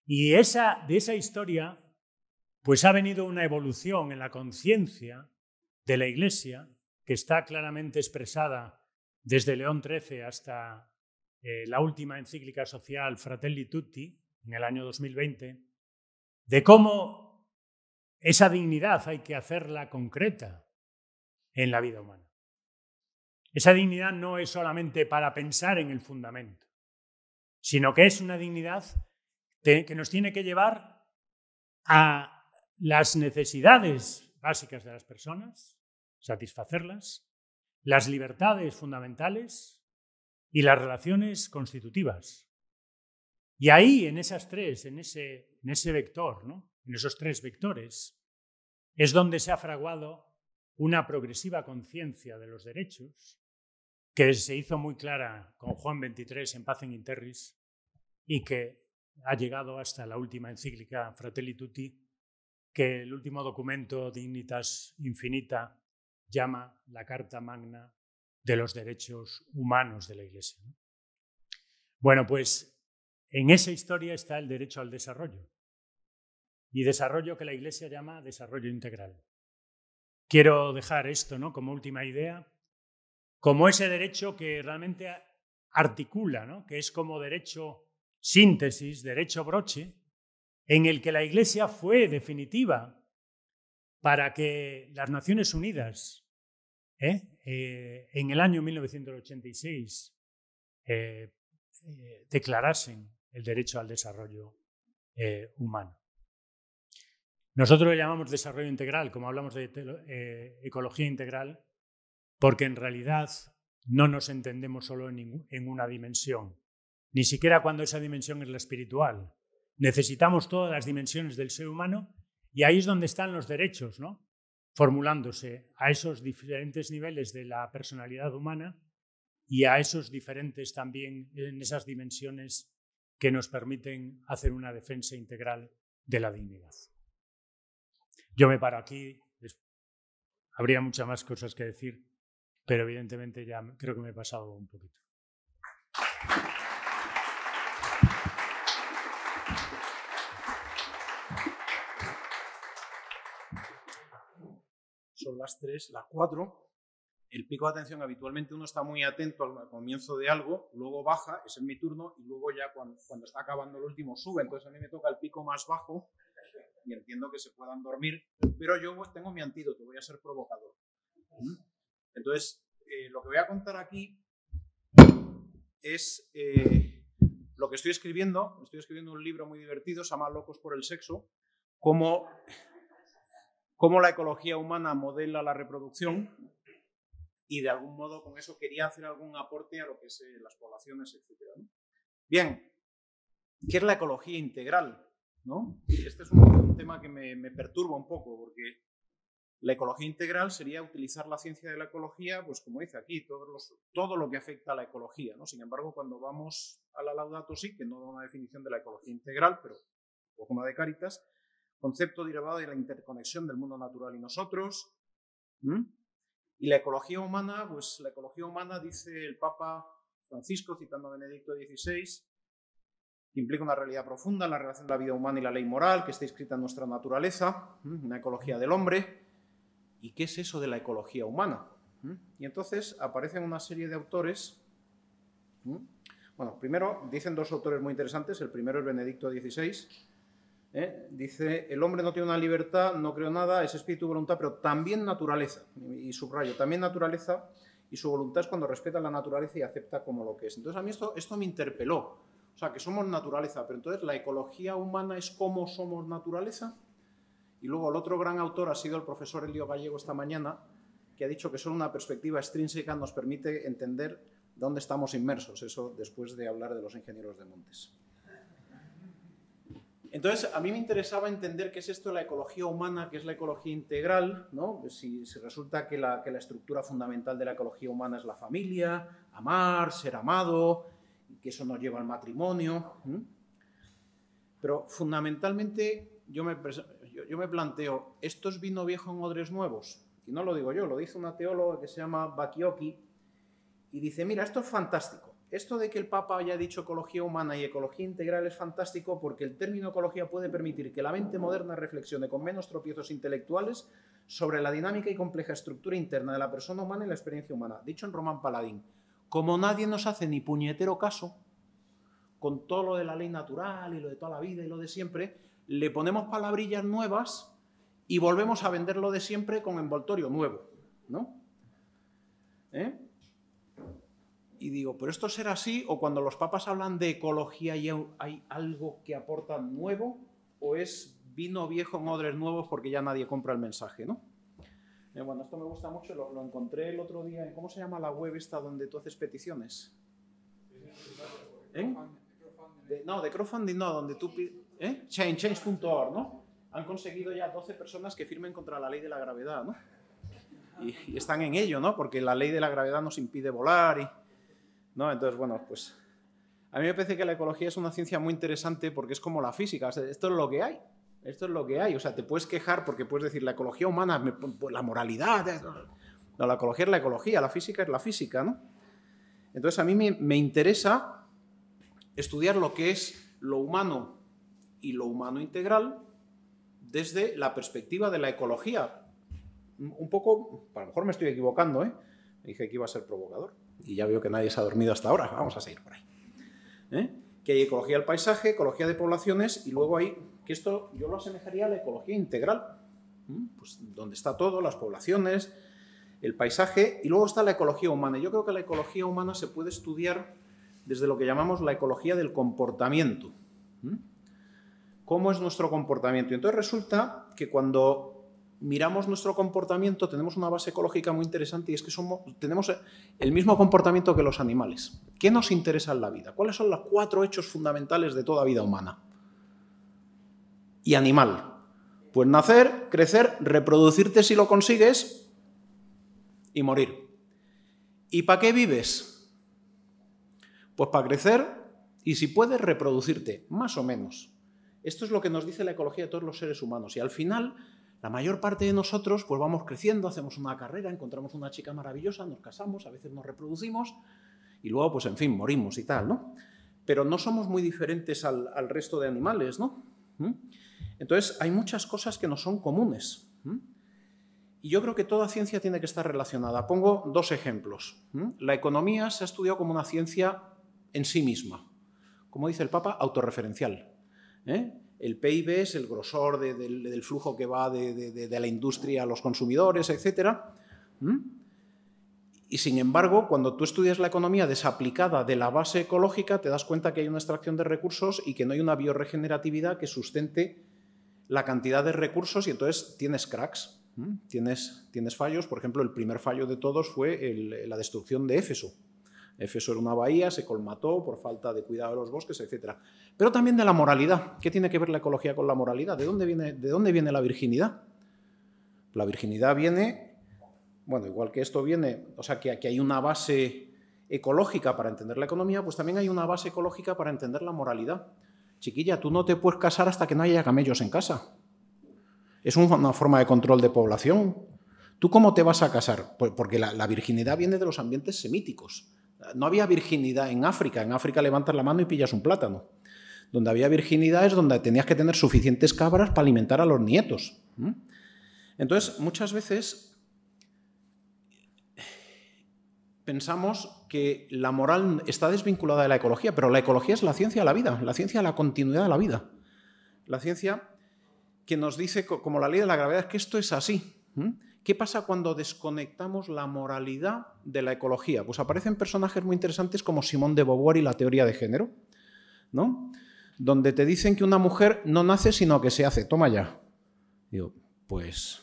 Y de esa historia pues ha venido una evolución en la conciencia de la Iglesia que está claramente expresada desde León XIII hasta la última encíclica social Fratelli Tutti, en el año 2020, de cómo esa dignidad hay que hacerla concreta en la vida humana. Esa dignidad no es solamente para pensar en el fundamento, sino que es una dignidad que nos tiene que llevar a las necesidades básicas de las personas, satisfacerlas, las libertades fundamentales y las relaciones constitutivas. Y ahí, en esas tres, en ese vector, ¿no? En esos tres vectores, es donde se ha fraguado una progresiva conciencia de los derechos que se hizo muy clara con Juan XXIII en Pacem in Terris y que ha llegado hasta la última encíclica Fratelli Tutti, que el último documento Dignitas Infinita llama la Carta Magna de los derechos humanos de la Iglesia, ¿no? Bueno, pues en esa historia está el derecho al desarrollo, y desarrollo que la Iglesia llama desarrollo integral. Quiero dejar esto, ¿no?, como última idea, como ese derecho que realmente articula, ¿no?, que es como derecho síntesis, derecho broche, en el que la Iglesia fue definitiva para que las Naciones Unidas en el año 1986 declarasen el derecho al desarrollo humano. Nosotros lo llamamos desarrollo integral, como hablamos de ecología integral, porque en realidad no nos entendemos solo en una dimensión, ni siquiera cuando esa dimensión es la espiritual. Necesitamos todas las dimensiones del ser humano, y ahí es donde están los derechos, ¿no?, formulándose a esos diferentes niveles de la personalidad humana y a esos diferentes también, en esas dimensiones que nos permiten hacer una defensa integral de la dignidad. Yo me paro aquí, habría muchas más cosas que decir, pero evidentemente ya creo que me he pasado un poquito. Son las 3, las 4. El pico de atención, habitualmente uno está muy atento al comienzo de algo, luego baja, ese es mi turno, y luego ya cuando está acabando el último sube. Entonces a mí me toca el pico más bajo y entiendo que se puedan dormir, pero yo tengo mi antídoto, voy a ser provocador. Entonces, lo que voy a contar aquí es lo que estoy escribiendo. Estoy escribiendo un libro muy divertido, se llama Locos por el sexo, cómo la ecología humana modela la reproducción, y de algún modo con eso quería hacer algún aporte a lo que es las poblaciones, etc., ¿no? Bien, ¿qué es la ecología integral? ¿No? Este es un tema que me perturba un poco, porque la ecología integral sería utilizar la ciencia de la ecología, pues como dice aquí, todo lo que afecta a la ecología, ¿no? Sin embargo, cuando vamos a la Laudato Si, que no da una definición de la ecología integral, pero un poco más de Cáritas, concepto derivado de la interconexión del mundo natural y nosotros. Y la ecología humana, pues la ecología humana, dice el Papa Francisco, citando a Benedicto XVI, que implica una realidad profunda en la relación de la vida humana y la ley moral, que está inscrita en nuestra naturaleza, una ecología del hombre. ¿Y qué es eso de la ecología humana? Y entonces aparecen una serie de autores. Bueno, primero dicen dos autores muy interesantes. El primero es Benedicto XVI. Dice, el hombre no tiene una libertad, no creo nada, es espíritu y voluntad, pero también naturaleza. Y subrayo, también naturaleza, y su voluntad es cuando respeta la naturaleza y acepta como lo que es. Entonces a mí esto me interpeló. O sea, que somos naturaleza, pero entonces la ecología humana es cómo somos naturaleza. Y luego el otro gran autor ha sido el profesor Elio Gallego esta mañana, que ha dicho que solo una perspectiva extrínseca nos permite entender dónde estamos inmersos, eso después de hablar de los ingenieros de montes. Entonces, a mí me interesaba entender qué es esto de la ecología humana, qué es la ecología integral, ¿no? Si resulta que la estructura fundamental de la ecología humana es la familia, amar, ser amado, y que eso nos lleva al matrimonio. Pero fundamentalmente yo me planteo, ¿esto es vino viejo en odres nuevos? Y no lo digo yo, lo dice una teóloga que se llama Bacchiocchi, y dice, mira, esto es fantástico. Esto de que el Papa haya dicho ecología humana y ecología integral es fantástico porque el término ecología puede permitir que la mente moderna reflexione con menos tropiezos intelectuales sobre la dinámica y compleja estructura interna de la persona humana y la experiencia humana. Dicho en Román Paladín, como nadie nos hace ni puñetero caso con todo lo de la ley natural y lo de toda la vida y lo de siempre, le ponemos palabrillas nuevas y volvemos a vender lo de siempre con envoltorio nuevo, ¿no? Y digo, ¿pero esto será así? ¿O cuando los papas hablan de ecología hay algo que aporta nuevo? ¿O es vino viejo en odres nuevos porque ya nadie compra el mensaje, ¿no? Bueno, esto me gusta mucho, lo encontré el otro día. ¿Cómo se llama la web esta donde tú haces peticiones? De crowdfunding no, donde tú... Change.org, ¿no? Han conseguido ya 12 personas que firmen contra la ley de la gravedad, ¿no? Y están en ello, ¿no? Porque la ley de la gravedad nos impide volar y... ¿no? Entonces, bueno, pues a mí me parece que la ecología es una ciencia muy interesante porque es como la física. O sea, esto es lo que hay. Esto es lo que hay. O sea, te puedes quejar porque puedes decir la ecología humana, la moralidad. No, la ecología es la ecología, la física es la física, ¿no? Entonces, a mí me interesa estudiar lo que es lo humano y lo humano integral desde la perspectiva de la ecología. Un poco, a lo mejor me estoy equivocando, ¿eh? Dije que iba a ser provocador. Y ya veo que nadie se ha dormido hasta ahora. Vamos a seguir por ahí. Que hay ecología del paisaje, ecología de poblaciones y luego hay, que esto yo lo asemejaría a la ecología integral. Pues donde está todo, las poblaciones, el paisaje y luego está la ecología humana. Yo creo que la ecología humana se puede estudiar desde lo que llamamos la ecología del comportamiento. ¿Cómo es nuestro comportamiento? Y entonces resulta que cuando miramos nuestro comportamiento tenemos una base ecológica muy interesante y es que tenemos el mismo comportamiento que los animales. ¿Qué nos interesa en la vida? ¿Cuáles son los 4 hechos fundamentales de toda vida humana y animal? Pues nacer, crecer, reproducirte si lo consigues y morir. ¿Y para qué vives? Pues para crecer y si puedes reproducirte, más o menos. Esto es lo que nos dice la ecología de todos los seres humanos y al final la mayor parte de nosotros pues vamos creciendo, hacemos una carrera, encontramos una chica maravillosa, nos casamos, a veces nos reproducimos y luego, pues en fin, morimos y tal, ¿no? Pero no somos muy diferentes al resto de animales, ¿no? Entonces, hay muchas cosas que no son comunes. Y yo creo que toda ciencia tiene que estar relacionada. Pongo 2 ejemplos. La economía se ha estudiado como una ciencia en sí misma. Como dice el Papa, autorreferencial. El PIB es el grosor del flujo que va de la industria a los consumidores, etc. Y sin embargo, cuando tú estudias la economía desaplicada de la base ecológica, te das cuenta que hay una extracción de recursos y que no hay una bioregeneratividad que sustente la cantidad de recursos, y entonces tienes cracks, tienes fallos. Por ejemplo, el primer fallo de todos fue la destrucción de Éfeso. Éfeso era una bahía, se colmató por falta de cuidado de los bosques, etc. Pero también de la moralidad. ¿Qué tiene que ver la ecología con la moralidad? ¿De dónde viene la virginidad? La virginidad viene... Bueno, igual que esto viene, o sea, que aquí hay una base ecológica para entender la economía, pues también hay una base ecológica para entender la moralidad. Chiquilla, tú no te puedes casar hasta que no haya camellos en casa. Es una forma de control de población. ¿Tú cómo te vas a casar? Pues porque la virginidad viene de los ambientes semíticos. No había virginidad en África. En África levantas la mano y pillas un plátano. Donde había virginidad es donde tenías que tener suficientes cabras para alimentar a los nietos. Entonces, muchas veces pensamos que la moral está desvinculada de la ecología, pero la ecología es la ciencia de la vida, la ciencia de la continuidad de la vida. La ciencia que nos dice, como la ley de la gravedad, es que esto es así. ¿Qué pasa cuando desconectamos la moralidad de la ecología? Pues aparecen personajes muy interesantes como Simone de Beauvoir y la teoría de género, ¿no? Donde te dicen que una mujer no nace sino que se hace. Toma ya. Digo, pues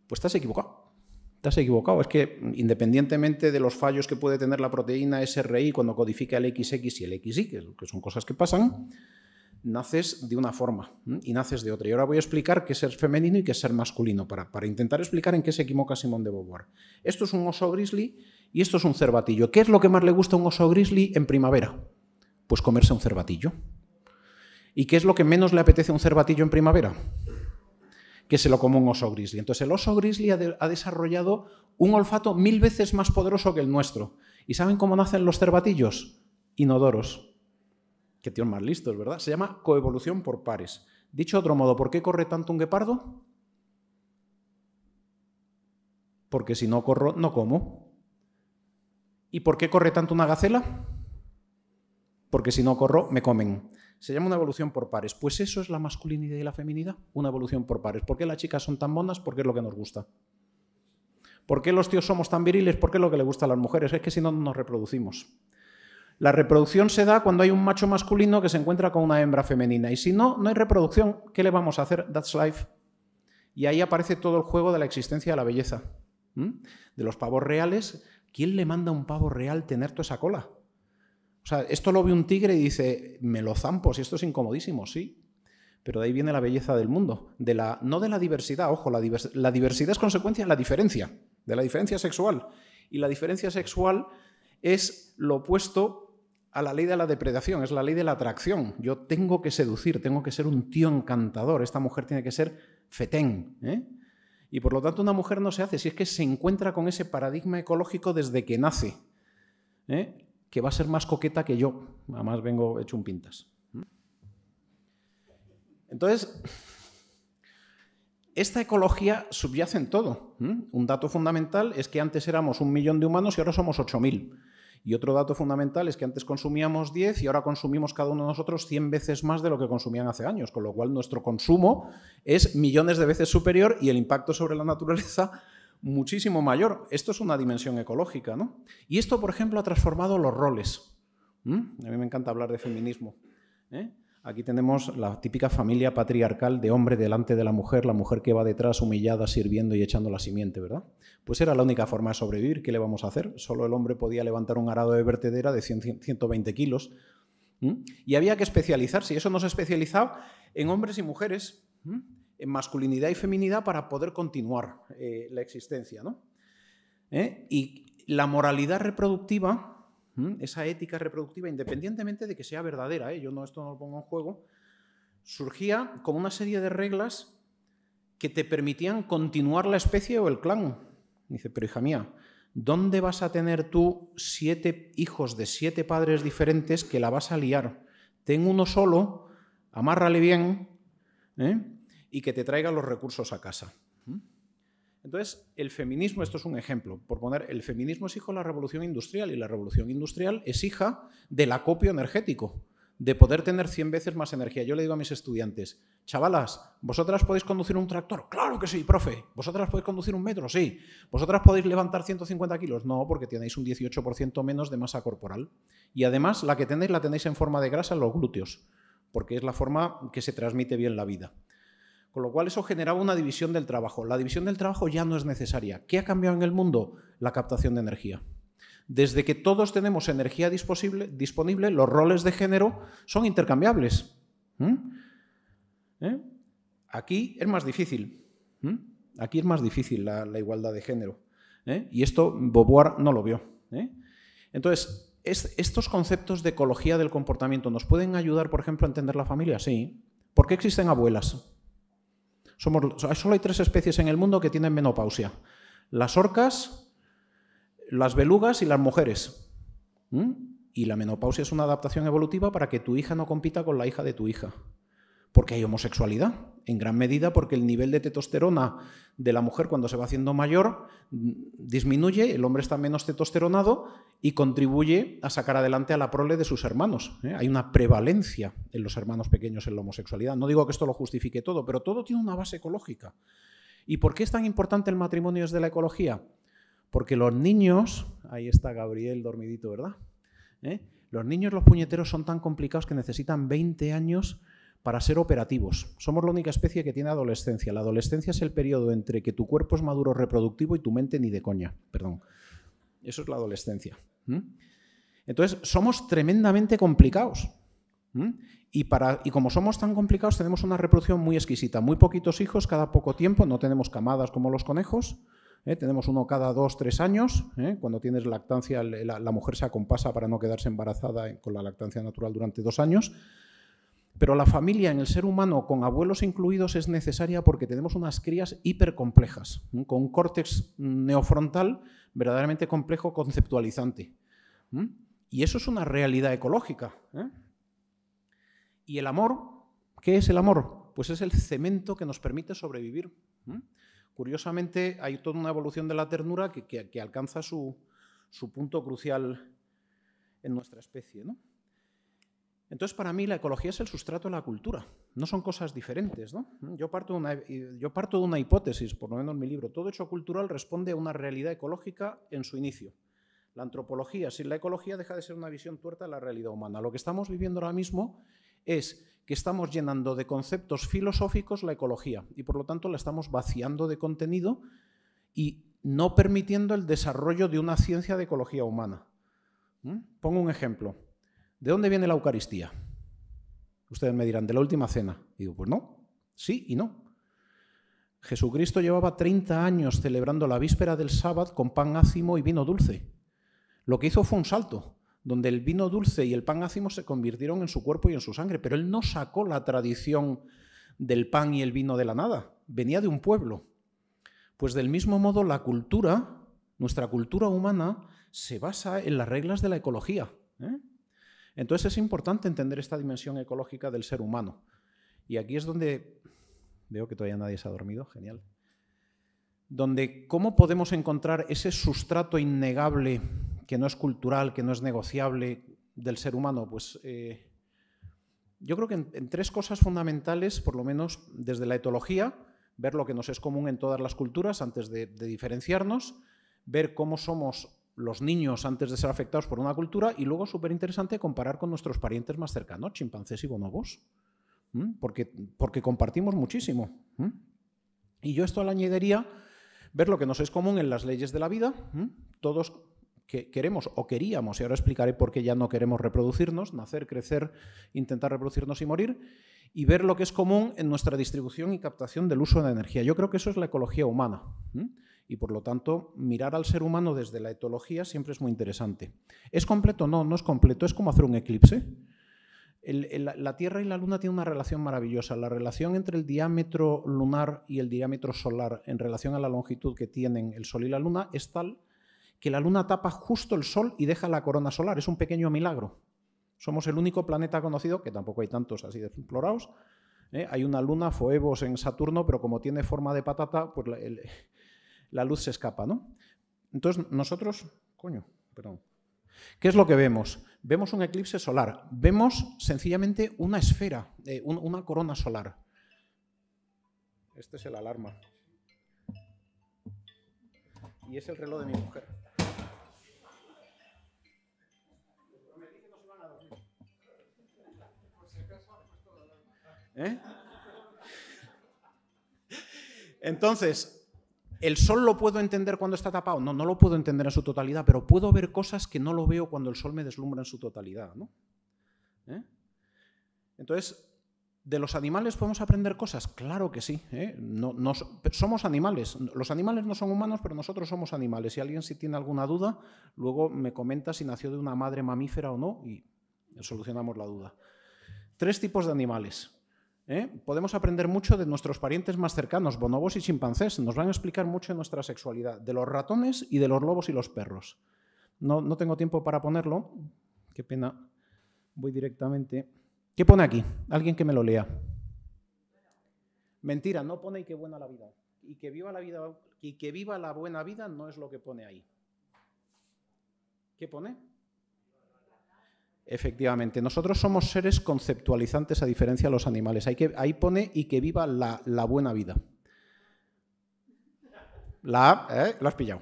estás equivocado. Estás equivocado. Es que independientemente de los fallos que puede tener la proteína SRI cuando codifica el XX y el XY, que son cosas que pasan, naces de una forma y naces de otra. Y ahora voy a explicar qué es ser femenino y qué es ser masculino, para intentar explicar en qué se equivoca Simone de Beauvoir. Esto es un oso grizzly y esto es un cervatillo. ¿Qué es lo que más le gusta a un oso grizzly en primavera? Pues comerse un cervatillo. ¿Y qué es lo que menos le apetece a un cervatillo en primavera? Que se lo come un oso grizzly. Entonces el oso grizzly ha desarrollado un olfato 1000 veces más poderoso que el nuestro. ¿Y saben cómo nacen los cervatillos? Inodoros. Qué tíos más listos, ¿verdad? Se llama coevolución por pares. Dicho de otro modo, ¿por qué corre tanto un guepardo? Porque si no corro, no como. ¿Y por qué corre tanto una gacela? Porque si no corro, me comen. Se llama una evolución por pares. Pues eso es la masculinidad y la feminidad, una evolución por pares. ¿Por qué las chicas son tan monas? Porque es lo que nos gusta. ¿Por qué los tíos somos tan viriles? Porque es lo que le gusta a las mujeres. Es que si no, no nos reproducimos. La reproducción se da cuando hay un macho masculino que se encuentra con una hembra femenina. Y si no, no hay reproducción. ¿Qué le vamos a hacer? That's life. Y ahí aparece todo el juego de la existencia de la belleza. De los pavos reales. ¿Quién le manda a un pavo real tener toda esa cola? O sea, esto lo ve un tigre y dice, me lo zampo, si esto es incomodísimo, sí. Pero de ahí viene la belleza del mundo. No de la diversidad, ojo, la diversidad es consecuencia de la diferencia sexual. Y la diferencia sexual es lo opuesto a la ley de la depredación, es la ley de la atracción. Yo tengo que seducir, tengo que ser un tío encantador, esta mujer tiene que ser fetén. Y por lo tanto una mujer no se hace, si es que se encuentra con ese paradigma ecológico desde que nace. Que va a ser más coqueta que yo. Además vengo hecho un pintas. Entonces, esta ecología subyace en todo. Un dato fundamental es que antes éramos 1 millón de humanos y ahora somos 8.000. Y otro dato fundamental es que antes consumíamos 10 y ahora consumimos cada uno de nosotros 100 veces más de lo que consumían hace años, con lo cual nuestro consumo es millones de veces superior y el impacto sobre la naturaleza muchísimo mayor. Esto es una dimensión ecológica, ¿no? Y esto, por ejemplo, ha transformado los roles. A mí me encanta hablar de feminismo. Aquí tenemos la típica familia patriarcal de hombre delante de la mujer que va detrás humillada, sirviendo y echando la simiente, ¿verdad? Pues era la única forma de sobrevivir. ¿Qué le vamos a hacer? Solo el hombre podía levantar un arado de vertedera de 120 kilos. Y había que especializarse. Y eso nos ha especializado en hombres y mujeres, en masculinidad y feminidad para poder continuar la existencia, ¿no? Y la moralidad reproductiva, esa ética reproductiva, independientemente de que sea verdadera, yo esto no lo pongo en juego, surgía como una serie de reglas que te permitían continuar la especie o el clan. Dice, pero hija mía, ¿dónde vas a tener tú 7 hijos de 7 padres diferentes que la vas a liar? Ten uno solo, amárrale bien, y que te traiga los recursos a casa. Entonces, el feminismo, esto es un ejemplo, por poner, el feminismo es hijo de la revolución industrial y la revolución industrial es hija del acopio energético, de poder tener 100 veces más energía. Yo le digo a mis estudiantes, chavalas, ¿vosotras podéis conducir un tractor? ¡Claro que sí, profe! ¿Vosotras podéis conducir un metro? Sí. ¿Vosotras podéis levantar 150 kilos? No, porque tenéis un 18% menos de masa corporal. Y además, la que tenéis, la tenéis en forma de grasa en los glúteos, porque es la forma que se transmite bien la vida. Con lo cual, eso generaba una división del trabajo. La división del trabajo ya no es necesaria. ¿Qué ha cambiado en el mundo? La captación de energía. Desde que todos tenemos energía disponible, los roles de género son intercambiables. Aquí es más difícil. Aquí es más difícil la igualdad de género. Y esto Beauvoir no lo vio. Entonces, estos conceptos de ecología del comportamiento nos pueden ayudar, por ejemplo, a entender la familia. Sí. ¿Por qué existen abuelas? Solo hay 3 especies en el mundo que tienen menopausia. Las orcas, las belugas y las mujeres. Y la menopausia es una adaptación evolutiva para que tu hija no compita con la hija de tu hija. Porque hay homosexualidad, en gran medida porque el nivel de testosterona de la mujer cuando se va haciendo mayor disminuye, el hombre está menos testosteronado y contribuye a sacar adelante a la prole de sus hermanos. Hay una prevalencia en los hermanos pequeños en la homosexualidad. No digo que esto lo justifique todo, pero todo tiene una base ecológica. ¿Y por qué es tan importante el matrimonio desde la ecología? Porque los niños, ahí está Gabriel dormidito, ¿verdad? Los niños, los puñeteros, son tan complicados que necesitan 20 años para ser operativos. Somos la única especie que tiene adolescencia. La adolescencia es el periodo entre que tu cuerpo es maduro reproductivo y tu mente ni de coña. Perdón. Eso es la adolescencia. Entonces, somos tremendamente complicados. Y como somos tan complicados, tenemos una reproducción muy exquisita. Muy poquitos hijos cada poco tiempo, no tenemos camadas como los conejos. Tenemos uno cada 2 o 3 años. Cuando tienes lactancia, la mujer se acompasa para no quedarse embarazada con la lactancia natural durante 2 años. Pero la familia en el ser humano, con abuelos incluidos, es necesaria porque tenemos unas crías hipercomplejas, con un córtex neofrontal verdaderamente complejo, conceptualizante. Y eso es una realidad ecológica. ¿Y el amor? ¿Qué es el amor? Pues es el cemento que nos permite sobrevivir. Curiosamente, hay toda una evolución de la ternura que alcanza su punto crucial en nuestra especie, ¿no? Entonces, para mí, la ecología es el sustrato de la cultura. No son cosas diferentes, ¿no? Yo parto de una hipótesis, por lo menos en mi libro. Todo hecho cultural responde a una realidad ecológica en su inicio. La antropología, sin la ecología, deja de ser una visión tuerta de la realidad humana. Lo que estamos viviendo ahora mismo es que estamos llenando de conceptos filosóficos la ecología y, por lo tanto, la estamos vaciando de contenido y no permitiendo el desarrollo de una ciencia de ecología humana. Pongo un ejemplo. ¿De dónde viene la Eucaristía? Ustedes me dirán, de la última cena. Digo, pues no, sí y no. Jesucristo llevaba 30 años celebrando la víspera del sábado con pan ácimo y vino dulce. Lo que hizo fue un salto, donde el vino dulce y el pan ácimo se convirtieron en su cuerpo y en su sangre, pero él no sacó la tradición del pan y el vino de la nada, venía de un pueblo. Pues del mismo modo la cultura, nuestra cultura humana, se basa en las reglas de la ecología. Entonces es importante entender esta dimensión ecológica del ser humano. Y aquí es donde, veo que todavía nadie se ha dormido, genial, donde cómo podemos encontrar ese sustrato innegable que no es cultural, que no es negociable del ser humano. Pues yo creo que en 3 cosas fundamentales, por lo menos desde la etología, ver lo que nos es común en todas las culturas antes de diferenciarnos, ver cómo somos los niños antes de ser afectados por una cultura y luego, súper interesante, comparar con nuestros parientes más cercanos, chimpancés y bonobos, porque compartimos muchísimo. Y yo esto le añadiría ver lo que nos es común en las leyes de la vida. Todos que queremos o queríamos, y ahora explicaré por qué ya no queremos reproducirnos, nacer, crecer, intentar reproducirnos y morir, y ver lo que es común en nuestra distribución y captación del uso de energía. Yo creo que eso es la ecología humana. Y por lo tanto, mirar al ser humano desde la etología siempre es muy interesante. ¿Es completo? No, no es completo. Es como hacer un eclipse. La Tierra y la Luna tienen una relación maravillosa. La relación entre el diámetro lunar y el diámetro solar en relación a la longitud que tienen el Sol y la Luna es tal que la Luna tapa justo el Sol y deja la corona solar. Es un pequeño milagro. Somos el único planeta conocido, que tampoco hay tantos así de explorados. Hay una luna, Foebos, en Saturno, pero como tiene forma de patata, pues la luz se escapa, ¿no? Entonces nosotros, ¿qué es lo que vemos? vemos un eclipse solar, vemos sencillamente una esfera, una corona solar. Este es el alarma. Y es el reloj de mi mujer. Entonces, ¿el sol lo puedo entender cuando está tapado? No, no lo puedo entender en su totalidad, pero puedo ver cosas que no lo veo cuando el sol me deslumbra en su totalidad, ¿no? Entonces, ¿de los animales podemos aprender cosas? Claro que sí. Somos animales. Los animales no son humanos, pero nosotros somos animales. Si alguien sí tiene alguna duda, luego me comenta si nació de una madre mamífera o no y solucionamos la duda. 3 tipos de animales. Podemos aprender mucho de nuestros parientes más cercanos, bonobos y chimpancés. Nos van a explicar mucho de nuestra sexualidad, de los ratones y de los lobos y los perros. No tengo tiempo para ponerlo. Qué pena. Voy directamente. ¿Qué pone aquí? Alguien que me lo lea. Mentira, no pone y qué buena la vida. Y que viva la vida, y que viva la buena vida no es lo que pone ahí. ¿Qué pone? Efectivamente, nosotros somos seres conceptualizantes a diferencia de los animales. Ahí pone y que viva la buena vida. Lo has pillado.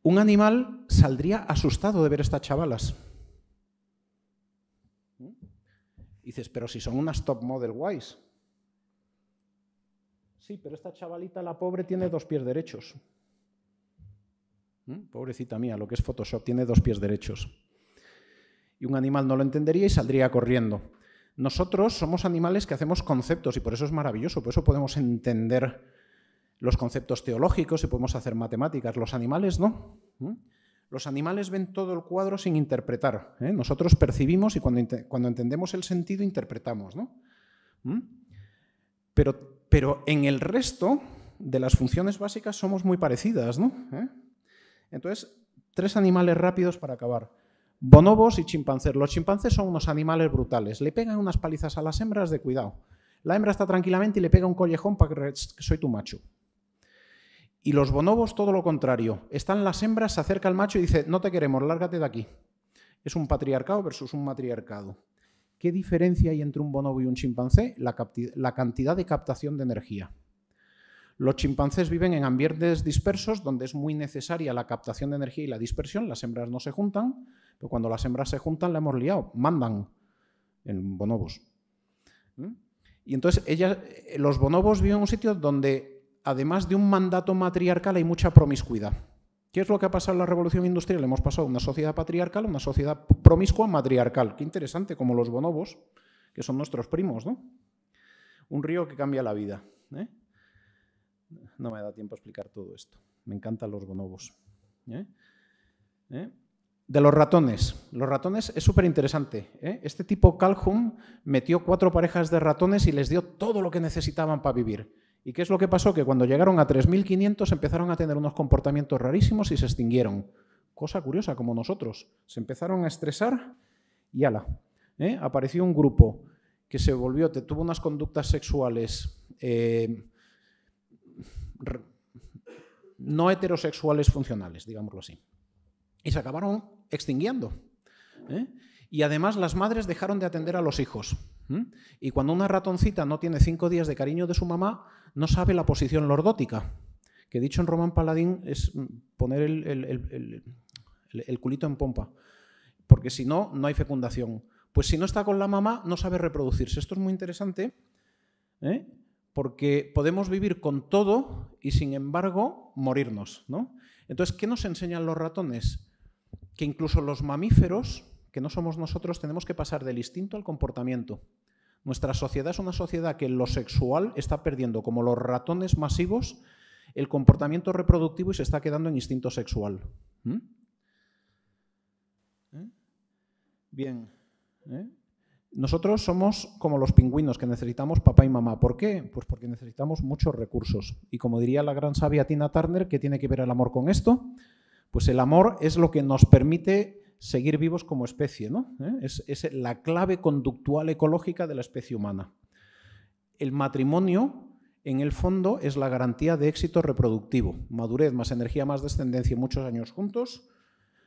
Un animal saldría asustado de ver estas chavalas. Dices, pero si son unas top model guays. Sí, pero esta chavalita, la pobre, tiene 2 pies derechos. Pobrecita mía, lo que es Photoshop, tiene 2 pies derechos. Y un animal no lo entendería y saldría corriendo. Nosotros somos animales que hacemos conceptos y por eso es maravilloso, por eso podemos entender los conceptos teológicos y podemos hacer matemáticas. Los animales no. Los animales ven todo el cuadro sin interpretar. Nosotros percibimos y cuando entendemos el sentido interpretamos, ¿no? Pero en el resto de las funciones básicas somos muy parecidas, ¿no? Entonces, 3 animales rápidos para acabar. Bonobos y chimpancés. Los chimpancés son unos animales brutales. Le pegan unas palizas a las hembras de cuidado. La hembra está tranquilamente y le pega un collejón para que soy tu macho. Y los bonobos todo lo contrario. Están las hembras, se acerca al macho y dice, no te queremos, lárgate de aquí. Es un patriarcado versus un matriarcado. ¿Qué diferencia hay entre un bonobo y un chimpancé? La cantidad de captación de energía. Los chimpancés viven en ambientes dispersos donde es muy necesaria la captación de energía y la dispersión. Las hembras no se juntan, pero cuando las hembras se juntan la hemos liado, mandan en bonobos. Y entonces los bonobos viven en un sitio donde, además de un mandato matriarcal, hay mucha promiscuidad. ¿Qué es lo que ha pasado en la revolución industrial? Hemos pasado de una sociedad patriarcal a una sociedad promiscua matriarcal. Qué interesante, como los bonobos, que son nuestros primos, ¿no? Un río que cambia la vida. No me da tiempo a explicar todo esto. Me encantan los bonobos. De los ratones. Los ratones es súper interesante. Este tipo Calhoun metió 4 parejas de ratones y les dio todo lo que necesitaban para vivir. ¿Y qué es lo que pasó? Que cuando llegaron a 3.500 empezaron a tener unos comportamientos rarísimos y se extinguieron. Cosa curiosa, como nosotros. Se empezaron a estresar y ala. Apareció un grupo que se volvió, tuvo unas conductas sexuales no heterosexuales funcionales, digámoslo así. Y se acabaron extinguiendo. Y además las madres dejaron de atender a los hijos. Y cuando una ratoncita no tiene 5 días de cariño de su mamá, no sabe la posición lordótica, que dicho en Román Paladín es poner el culito en pompa, porque si no, no hay fecundación. Pues si no está con la mamá, no sabe reproducirse. Esto es muy interesante, porque podemos vivir con todo y, sin embargo, morirnos, ¿no? Entonces, ¿qué nos enseñan los ratones? Que incluso los mamíferos, que no somos nosotros, tenemos que pasar del instinto al comportamiento. Nuestra sociedad es una sociedad que en lo sexual está perdiendo, como los ratones masivos, el comportamiento reproductivo y se está quedando en instinto sexual. Bien. Nosotros somos como los pingüinos, que necesitamos papá y mamá. ¿Por qué? Pues porque necesitamos muchos recursos. Y como diría la gran sabia Tina Turner, ¿qué tiene que ver el amor con esto? Pues el amor es lo que nos permite seguir vivos como especie, ¿no? Es la clave conductual ecológica de la especie humana. El matrimonio, en el fondo, es la garantía de éxito reproductivo. Madurez más energía más descendencia y muchos años juntos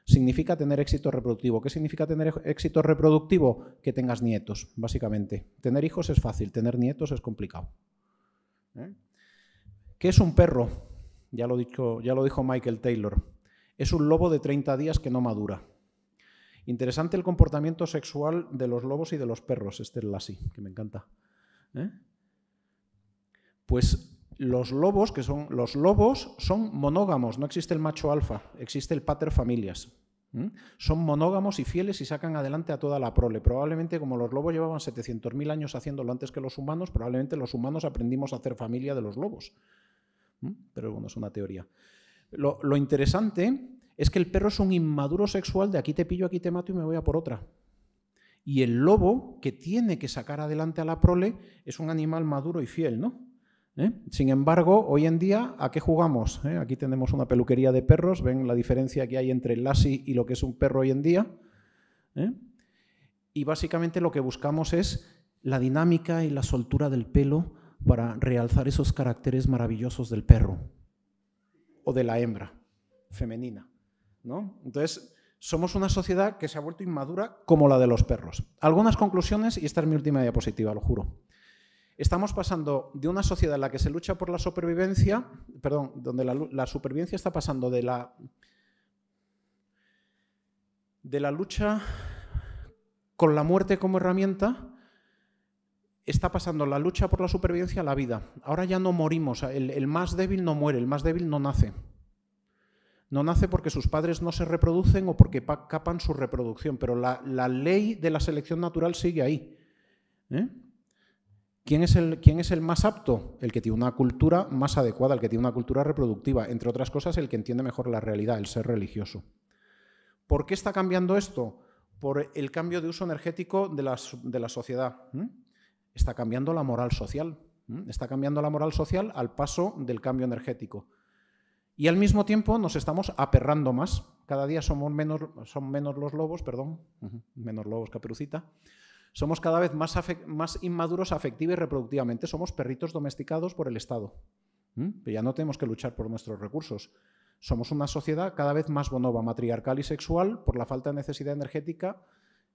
significa tener éxito reproductivo. ¿Qué significa tener éxito reproductivo? Que tengas nietos, básicamente. Tener hijos es fácil, tener nietos es complicado. ¿Qué es un perro? Ya lo dijo Michael Taylor. Es un lobo de 30 días que no madura. Interesante el comportamiento sexual de los lobos y de los perros. Este es Lassie, que me encanta. Pues los lobos son monógamos, no existe el macho alfa, existe el pater familias. Son monógamos y fieles y sacan adelante a toda la prole. Probablemente, como los lobos llevaban 700.000 años haciéndolo antes que los humanos, probablemente los humanos aprendimos a hacer familia de los lobos. Pero bueno, es una teoría. Lo interesante es que el perro es un inmaduro sexual de aquí te pillo, aquí te mato y me voy a por otra. Y el lobo, que tiene que sacar adelante a la prole, es un animal maduro y fiel, ¿no? Sin embargo, hoy en día, ¿a qué jugamos? Aquí tenemos una peluquería de perros, ven la diferencia que hay entre el Lassie y lo que es un perro hoy en día. Y básicamente lo que buscamos es la dinámica y la soltura del pelo para realzar esos caracteres maravillosos del perro o de la hembra femenina, ¿no? Entonces, somos una sociedad que se ha vuelto inmadura como la de los perros. Algunas conclusiones, y esta es mi última diapositiva, lo juro. Estamos pasando de una sociedad en la que se lucha por la supervivencia, perdón, donde la supervivencia está pasando de la lucha con la muerte como herramienta, está pasando la lucha por la supervivencia a la vida. Ahora ya no morimos, el más débil no muere, el más débil no nace. No nace porque sus padres no se reproducen o porque capan su reproducción, pero la ley de la selección natural sigue ahí. ¿Quién es el más apto? El que tiene una cultura más adecuada, el que tiene una cultura reproductiva, entre otras cosas el que entiende mejor la realidad, el ser religioso. ¿Por qué está cambiando esto? Por el cambio de uso energético de la sociedad. Está cambiando la moral social. Está cambiando la moral social al paso del cambio energético. Y al mismo tiempo nos estamos aperrando más. Cada día son menos los lobos, perdón, menos lobos, Caperucita. Somos cada vez más inmaduros afectiva y reproductivamente. Somos perritos domesticados por el Estado. Pero ya no tenemos que luchar por nuestros recursos. Somos una sociedad cada vez más bonoba, matriarcal y sexual por la falta de necesidad energética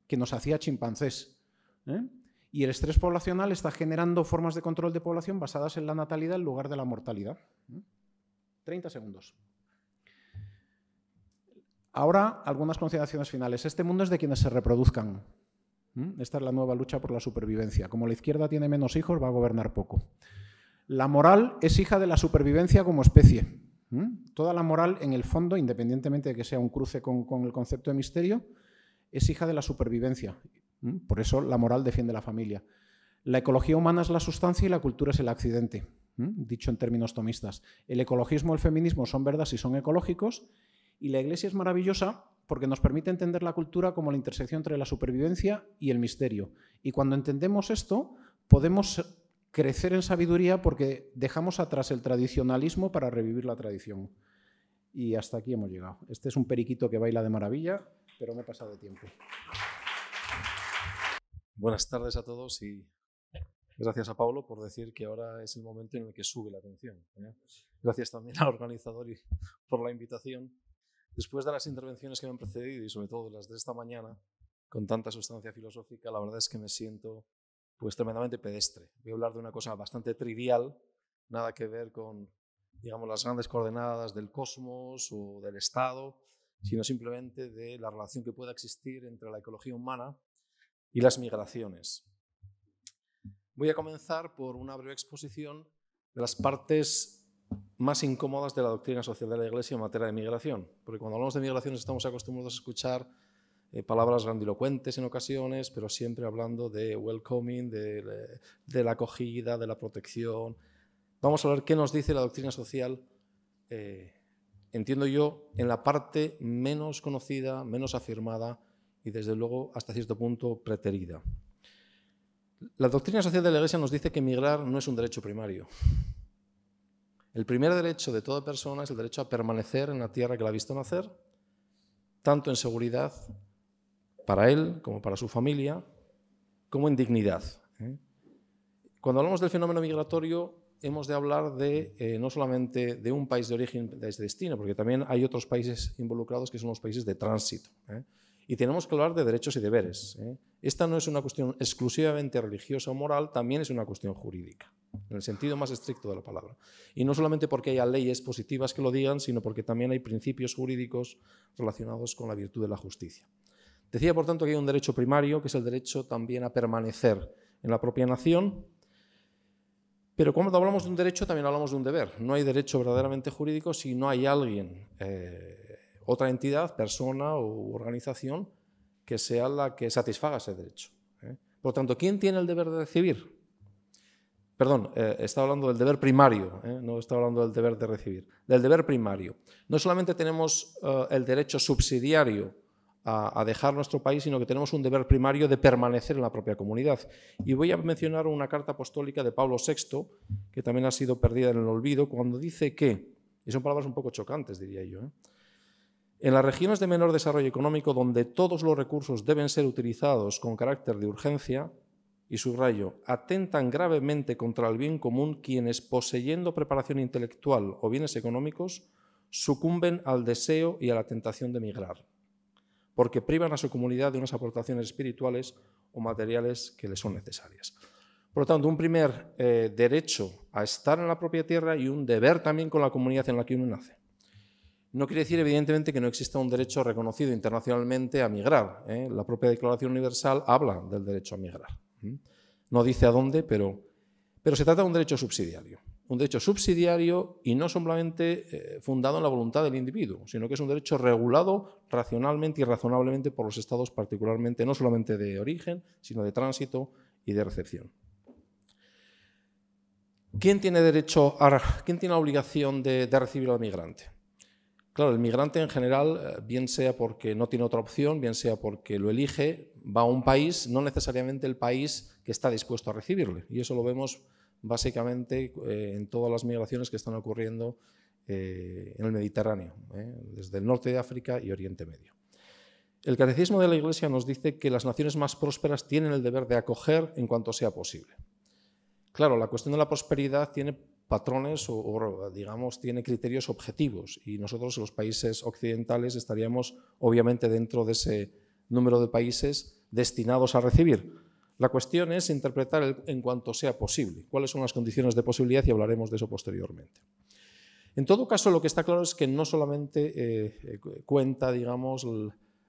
que nos hacía chimpancés. Y el estrés poblacional está generando formas de control de población basadas en la natalidad en lugar de la mortalidad. 30 segundos. Ahora, algunas consideraciones finales. Este mundo es de quienes se reproduzcan. Esta es la nueva lucha por la supervivencia. Como la izquierda tiene menos hijos, va a gobernar poco. La moral es hija de la supervivencia como especie. Toda la moral, en el fondo, independientemente de que sea un cruce con el concepto de misterio, es hija de la supervivencia. Por eso la moral defiende la familia. La ecología humana es la sustancia y la cultura es el accidente. Dicho en términos tomistas. El ecologismo y el feminismo son verdades y son ecológicos, y la Iglesia es maravillosa porque nos permite entender la cultura como la intersección entre la supervivencia y el misterio. Y cuando entendemos esto, podemos crecer en sabiduría porque dejamos atrás el tradicionalismo para revivir la tradición. Y hasta aquí hemos llegado. Este es un periquito que baila de maravilla, pero me he pasado de tiempo. Buenas tardes a todos y gracias a Pablo por decir que ahora es el momento en el que sube la atención. Gracias también al organizador por la invitación. Después de las intervenciones que me han precedido y sobre todo las de esta mañana, con tanta sustancia filosófica, la verdad es que me siento pues tremendamente pedestre. Voy a hablar de una cosa bastante trivial, nada que ver con, digamos, las grandes coordenadas del cosmos o del Estado, sino simplemente de la relación que pueda existir entre la ecología humana y las migraciones. Voy a comenzar por una breve exposición de las partes más incómodas de la doctrina social de la Iglesia en materia de migración, porque cuando hablamos de migraciones estamos acostumbrados a escuchar palabras grandilocuentes en ocasiones, pero siempre hablando de welcoming, de la acogida, de la protección. Vamos a ver qué nos dice la doctrina social, entiendo yo, en la parte menos conocida, menos afirmada y desde luego hasta cierto punto preterida. La doctrina social de la Iglesia nos dice que migrar no es un derecho primario. El primer derecho de toda persona es el derecho a permanecer en la tierra que la ha visto nacer, tanto en seguridad para él como para su familia, como en dignidad. Cuando hablamos del fenómeno migratorio, hemos de hablar de no solamente de un país de origen de destino, porque también hay otros países involucrados que son los países de tránsito. Y tenemos que hablar de derechos y deberes. Esta no es una cuestión exclusivamente religiosa o moral, también es una cuestión jurídica, en el sentido más estricto de la palabra. Y no solamente porque haya leyes positivas que lo digan, sino porque también hay principios jurídicos relacionados con la virtud de la justicia. Decía, por tanto, que hay un derecho primario, que es el derecho también a permanecer en la propia nación. Pero cuando hablamos de un derecho, también hablamos de un deber. No hay derecho verdaderamente jurídico si no hay alguien, otra entidad, persona o organización, que sea la que satisfaga ese derecho. Por lo tanto, ¿quién tiene el deber de recibir? Perdón, estaba hablando del deber primario, no estaba hablando del deber de recibir. Del deber primario. No solamente tenemos el derecho subsidiario a dejar nuestro país, sino que tenemos un deber primario de permanecer en la propia comunidad. Y voy a mencionar una carta apostólica de Pablo VI, que también ha sido perdida en el olvido, cuando dice que, y son palabras un poco chocantes, diría yo, en las regiones de menor desarrollo económico, donde todos los recursos deben ser utilizados con carácter de urgencia, y subrayo, atentan gravemente contra el bien común quienes, poseyendo preparación intelectual o bienes económicos, sucumben al deseo y a la tentación de emigrar, porque privan a su comunidad de unas aportaciones espirituales o materiales que les son necesarias. Por lo tanto, un primer derecho a estar en la propia tierra y un deber también con la comunidad en la que uno nace. No quiere decir, evidentemente, que no exista un derecho reconocido internacionalmente a migrar. La propia Declaración Universal habla del derecho a migrar. No dice a dónde, pero se trata de un derecho subsidiario. Un derecho subsidiario y no solamente fundado en la voluntad del individuo, sino que es un derecho regulado racionalmente y razonablemente por los estados, particularmente, no solamente de origen, sino de tránsito y de recepción. ¿Quién tiene la obligación de recibir al migrante? Claro, el migrante en general, bien sea porque no tiene otra opción, bien sea porque lo elige, va a un país, no necesariamente el país que está dispuesto a recibirle. Y eso lo vemos básicamente en todas las migraciones que están ocurriendo en el Mediterráneo, desde el norte de África y Oriente Medio. El Catecismo de la Iglesia nos dice que las naciones más prósperas tienen el deber de acoger en cuanto sea posible. Claro, la cuestión de la prosperidad tiene patrones o digamos, tiene criterios objetivos y nosotros, los países occidentales, estaríamos obviamente dentro de ese número de países destinados a recibir. La cuestión es interpretar en cuanto sea posible, cuáles son las condiciones de posibilidad y hablaremos de eso posteriormente. En todo caso, lo que está claro es que no solamente cuenta, digamos,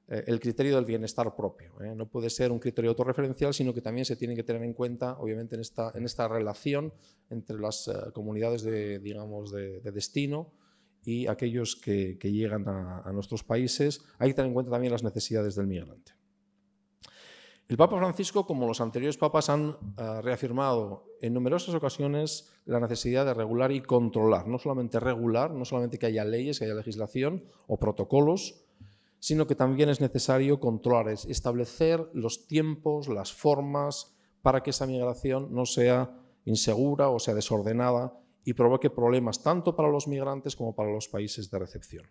el criterio del bienestar propio. No puede ser un criterio autorreferencial, sino que también se tiene que tener en cuenta, obviamente, en esta relación entre las comunidades de destino y aquellos que llegan a nuestros países. Hay que tener en cuenta también las necesidades del migrante. El Papa Francisco, como los anteriores papas, han reafirmado en numerosas ocasiones la necesidad de regular y controlar. No solamente regular, no solamente que haya leyes, que haya legislación o protocolos, sino que también es necesario controlar, establecer los tiempos, las formas, para que esa migración no sea insegura o sea desordenada y provoque problemas tanto para los migrantes como para los países de recepción.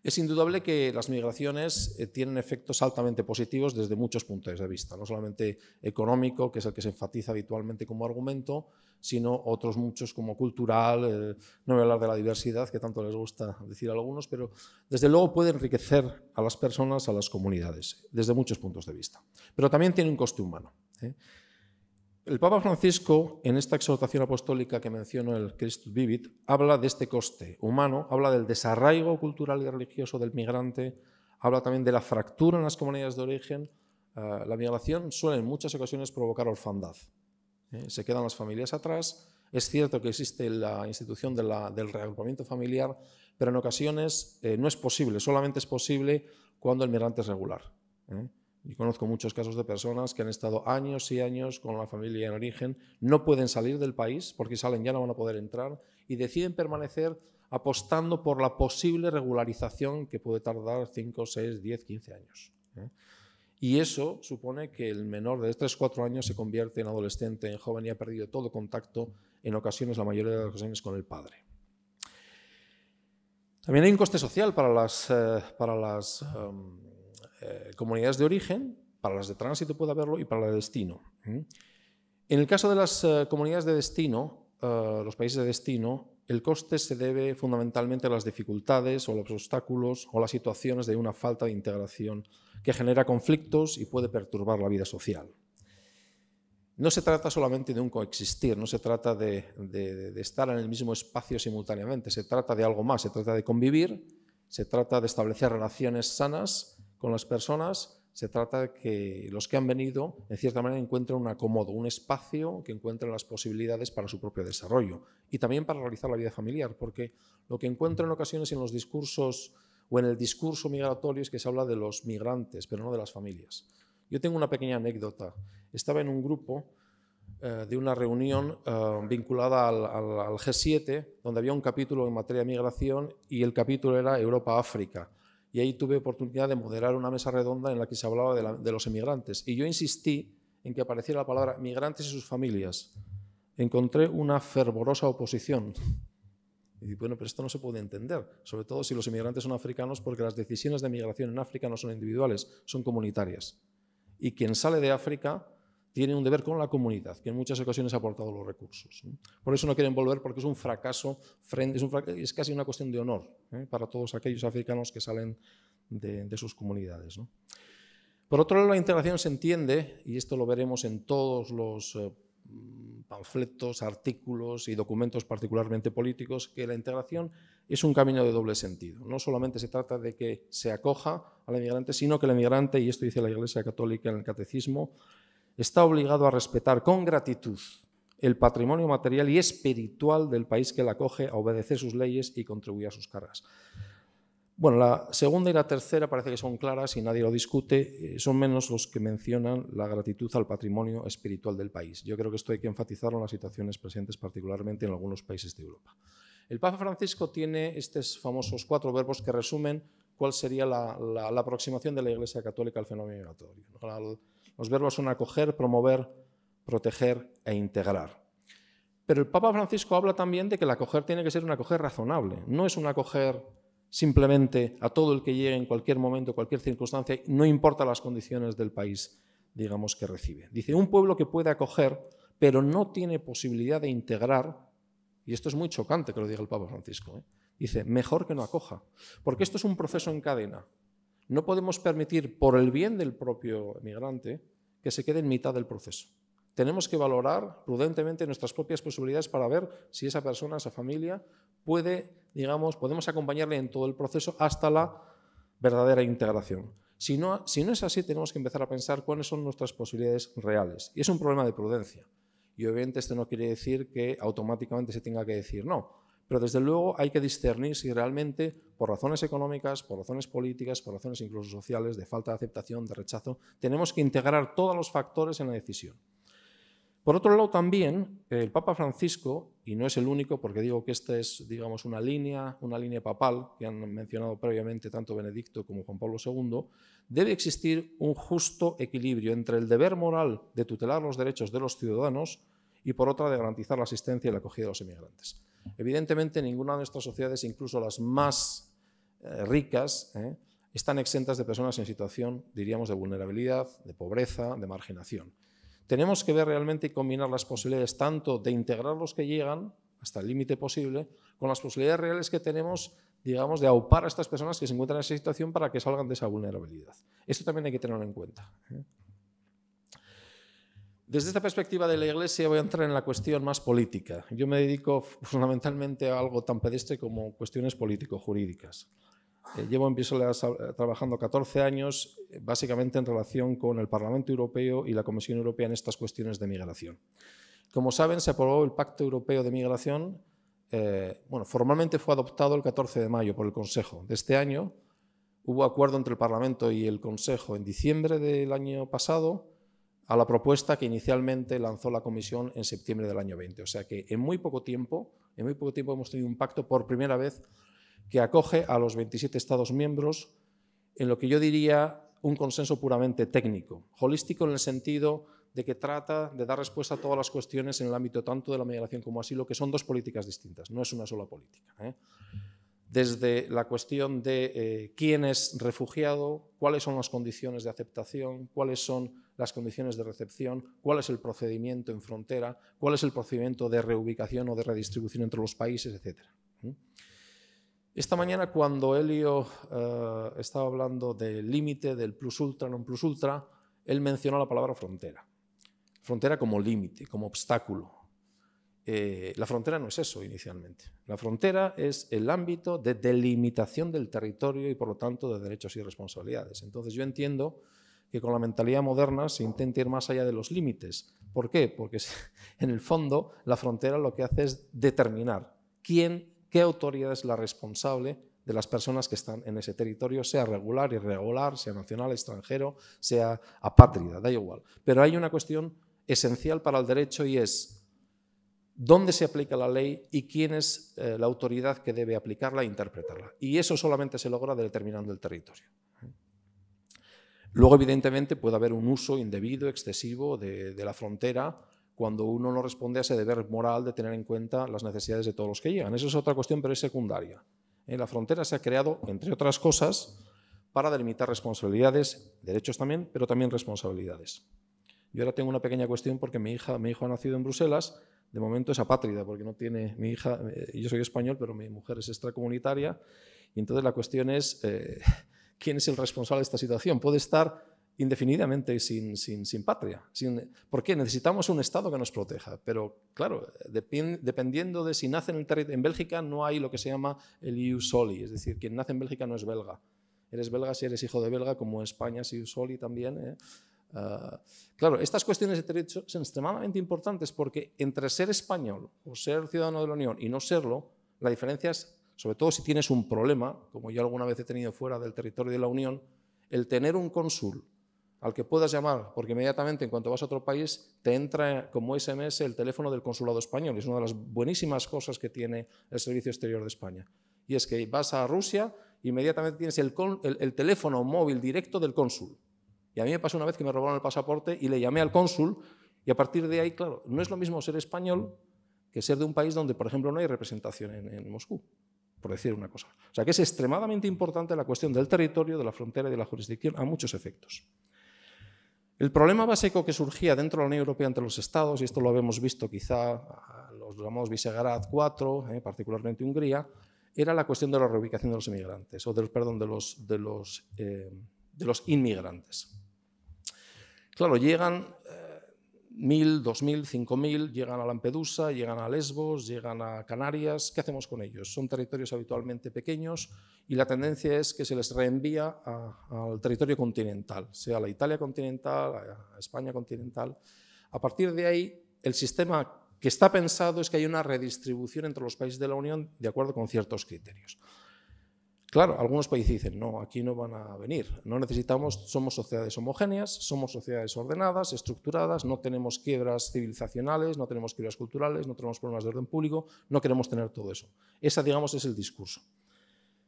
Es indudable que las migraciones tienen efectos altamente positivos desde muchos puntos de vista, no solamente económico, que es el que se enfatiza habitualmente como argumento, sino otros muchos como cultural, no voy a hablar de la diversidad, que tanto les gusta decir a algunos, pero desde luego puede enriquecer a las personas, a las comunidades, desde muchos puntos de vista. Pero también tiene un coste humano. El Papa Francisco, en esta exhortación apostólica que menciono, el Christus Vivit, habla de este coste humano, habla del desarraigo cultural y religioso del migrante, habla también de la fractura en las comunidades de origen. La migración suele en muchas ocasiones provocar orfandad. Se quedan las familias atrás. Es cierto que existe la institución del reagrupamiento familiar, pero en ocasiones no es posible, solamente es posible cuando el migrante es regular. Y conozco muchos casos de personas que han estado años y años con la familia en origen, no pueden salir del país porque salen ya no van a poder entrar y deciden permanecer apostando por la posible regularización que puede tardar 5, 6, 10, 15 años. Y eso supone que el menor de 3 o 4 años se convierte en adolescente, en joven y ha perdido todo contacto, en ocasiones, la mayoría de las ocasiones, con el padre. También hay un coste social para las comunidades de origen, para las de tránsito puede haberlo y para las de destino. En el caso de las comunidades de destino, los países de destino, el coste se debe fundamentalmente a las dificultades o los obstáculos o las situaciones de una falta de integración que genera conflictos y puede perturbar la vida social. No se trata solamente de un coexistir, no se trata de estar en el mismo espacio simultáneamente, se trata de algo más, se trata de convivir, se trata de establecer relaciones sanas con las personas, se trata de que los que han venido, en cierta manera, encuentren un acomodo, un espacio que encuentren las posibilidades para su propio desarrollo y también para realizar la vida familiar, porque lo que encuentro en ocasiones en los discursos o en el discurso migratorio es que se habla de los migrantes, pero no de las familias. Yo tengo una pequeña anécdota. Estaba en un grupo de una reunión vinculada al G7, donde había un capítulo en materia de migración y el capítulo era Europa-África. Y ahí tuve oportunidad de moderar una mesa redonda en la que se hablaba de los emigrantes. Y yo insistí en que apareciera la palabra migrantes y sus familias. Encontré una fervorosa oposición. Y bueno, pero esto no se puede entender, sobre todo si los inmigrantes son africanos, porque las decisiones de migración en África no son individuales, son comunitarias. Y quien sale de África tiene un deber con la comunidad, que en muchas ocasiones ha aportado los recursos. Por eso no quieren volver, porque es un fracaso, es casi una cuestión de honor para todos aquellos africanos que salen de sus comunidades, ¿no? Por otro lado, la integración se entiende, y esto lo veremos en todos los panfletos, artículos y documentos particularmente políticos, que la integración es un camino de doble sentido. No solamente se trata de que se acoja al inmigrante, sino que el inmigrante, y esto dice la Iglesia Católica en el Catecismo, está obligado a respetar con gratitud el patrimonio material y espiritual del país que la acoge, a obedecer sus leyes y contribuir a sus cargas. Bueno, la segunda y la tercera parece que son claras y nadie lo discute, son menos los que mencionan la gratitud al patrimonio espiritual del país. Yo creo que esto hay que enfatizarlo en las situaciones presentes, particularmente en algunos países de Europa. El Papa Francisco tiene estos famosos 4 verbos que resumen cuál sería la aproximación de la Iglesia Católica al fenómeno migratorio. Los verbos son acoger, promover, proteger e integrar. Pero el Papa Francisco habla también de que el acoger tiene que ser un acoger razonable. No es un acoger simplemente a todo el que llegue en cualquier momento, cualquier circunstancia, no importa las condiciones del país, digamos, que recibe. Dice, un pueblo que puede acoger, pero no tiene posibilidad de integrar, y esto es muy chocante que lo diga el Papa Francisco, dice, mejor que no acoja, porque esto es un proceso en cadena. No podemos permitir, por el bien del propio migrante, que se quede en mitad del proceso. Tenemos que valorar prudentemente nuestras propias posibilidades para ver si esa persona, esa familia, puede, digamos, podemos acompañarle en todo el proceso hasta la verdadera integración. Si no es así, tenemos que empezar a pensar cuáles son nuestras posibilidades reales. Y es un problema de prudencia. Y obviamente esto no quiere decir que automáticamente se tenga que decir no. Pero desde luego hay que discernir si realmente, por razones económicas, por razones políticas, por razones incluso sociales, de falta de aceptación, de rechazo, tenemos que integrar todos los factores en la decisión. Por otro lado, también el Papa Francisco, y no es el único, porque digo que esta es, digamos, una línea papal que han mencionado previamente tanto Benedicto como Juan Pablo II, debe existir un justo equilibrio entre el deber moral de tutelar los derechos de los ciudadanos y, por otra, de garantizar la asistencia y la acogida de los inmigrantes. Evidentemente, ninguna de nuestras sociedades, incluso las más ricas, están exentas de personas en situación, diríamos, de vulnerabilidad, de pobreza, de marginación. Tenemos que ver realmente y combinar las posibilidades tanto de integrar los que llegan, hasta el límite posible, con las posibilidades reales que tenemos, digamos, de aupar a estas personas que se encuentran en esa situación para que salgan de esa vulnerabilidad. Esto también hay que tenerlo en cuenta. Desde esta perspectiva de la Iglesia voy a entrar en la cuestión más política. Yo me dedico fundamentalmente a algo tan pedestre como cuestiones político-jurídicas. Llevo en Bruselas trabajando 14 años, básicamente en relación con el Parlamento Europeo y la Comisión Europea en estas cuestiones de migración. Como saben, se aprobó el Pacto Europeo de Migración. Formalmente fue adoptado el 14 de mayo por el Consejo de este año. Hubo acuerdo entre el Parlamento y el Consejo en diciembre del año pasado a la propuesta que inicialmente lanzó la Comisión en septiembre del año 20. O sea que en muy poco tiempo hemos tenido un pacto por primera vez que acoge a los 27 Estados miembros en lo que yo diría un consenso puramente técnico, holístico en el sentido de que trata de dar respuesta a todas las cuestiones en el ámbito tanto de la migración como asilo, que son dos políticas distintas, no es una sola política. desde la cuestión de quién es refugiado, cuáles son las condiciones de aceptación, cuáles son las condiciones de recepción, cuál es el procedimiento en frontera, cuál es el procedimiento de reubicación o de redistribución entre los países, etc. Esta mañana, cuando Elio estaba hablando del límite, del plus ultra, non plus ultra, él mencionó la palabra frontera. Frontera como límite, como obstáculo. La frontera no es eso inicialmente. La frontera es el ámbito de delimitación del territorio y, por lo tanto, de derechos y responsabilidades. Entonces, yo entiendo que con la mentalidad moderna se intenta ir más allá de los límites. ¿Por qué? Porque en el fondo la frontera lo que hace es determinar qué autoridad es la responsable de las personas que están en ese territorio, sea regular, irregular, sea nacional, extranjero, sea apátrida, da igual. Pero hay una cuestión esencial para el derecho y es dónde se aplica la ley y quién es la autoridad que debe aplicarla e interpretarla. Y eso solamente se logra determinando el territorio. Luego, evidentemente, puede haber un uso indebido, excesivo de la frontera cuando uno no responde a ese deber moral de tener en cuenta las necesidades de todos los que llegan. Eso es otra cuestión, pero es secundaria. La frontera se ha creado, entre otras cosas, para delimitar responsabilidades, derechos también, pero también responsabilidades. Yo ahora tengo una pequeña cuestión porque mi hijo ha nacido en Bruselas. De momento es apátrida porque no tiene mi hija, yo soy español, pero mi mujer es extracomunitaria, y entonces la cuestión es quién es el responsable de esta situación. Puede estar indefinidamente sin patria. ¿Por qué? Necesitamos un Estado que nos proteja, pero claro, dependiendo de si nace en Bélgica no hay lo que se llama el ius soli, es decir, quien nace en Bélgica no es belga. Eres belga si eres hijo de belga, como España es ius soli también, claro, estas cuestiones de derecho son extremadamente importantes porque entre ser español o ser ciudadano de la Unión y no serlo, la diferencia es, sobre todo si tienes un problema, como yo alguna vez he tenido fuera del territorio de la Unión, el tener un cónsul al que puedas llamar, porque inmediatamente en cuanto vas a otro país te entra como SMS el teléfono del consulado español. Es una de las buenísimas cosas que tiene el Servicio Exterior de España. Y es que vas a Rusia, inmediatamente tienes el teléfono móvil directo del cónsul. Y a mí me pasó una vez que me robaron el pasaporte y le llamé al cónsul y a partir de ahí, claro, no es lo mismo ser español que ser de un país donde, por ejemplo, no hay representación en Moscú, por decir una cosa. O sea que es extremadamente importante la cuestión del territorio, de la frontera y de la jurisdicción a muchos efectos. El problema básico que surgía dentro de la Unión Europea entre los Estados, y esto lo habíamos visto quizá los llamados Visegrad 4, particularmente Hungría, era la cuestión de la reubicación de los inmigrantes, o de los inmigrantes. Claro, llegan 1.000, 2.000, 5.000, llegan a Lampedusa, llegan a Lesbos, llegan a Canarias. ¿Qué hacemos con ellos? Son territorios habitualmente pequeños y la tendencia es que se les reenvía al territorio continental, sea la Italia continental, a España continental. A partir de ahí, el sistema que está pensado es que hay una redistribución entre los países de la Unión de acuerdo con ciertos criterios. Claro, algunos países dicen, no, aquí no van a venir, no necesitamos, somos sociedades homogéneas, somos sociedades ordenadas, estructuradas, no tenemos quiebras civilizacionales, no tenemos quiebras culturales, no tenemos problemas de orden público, no queremos tener todo eso. Ese, digamos, es el discurso.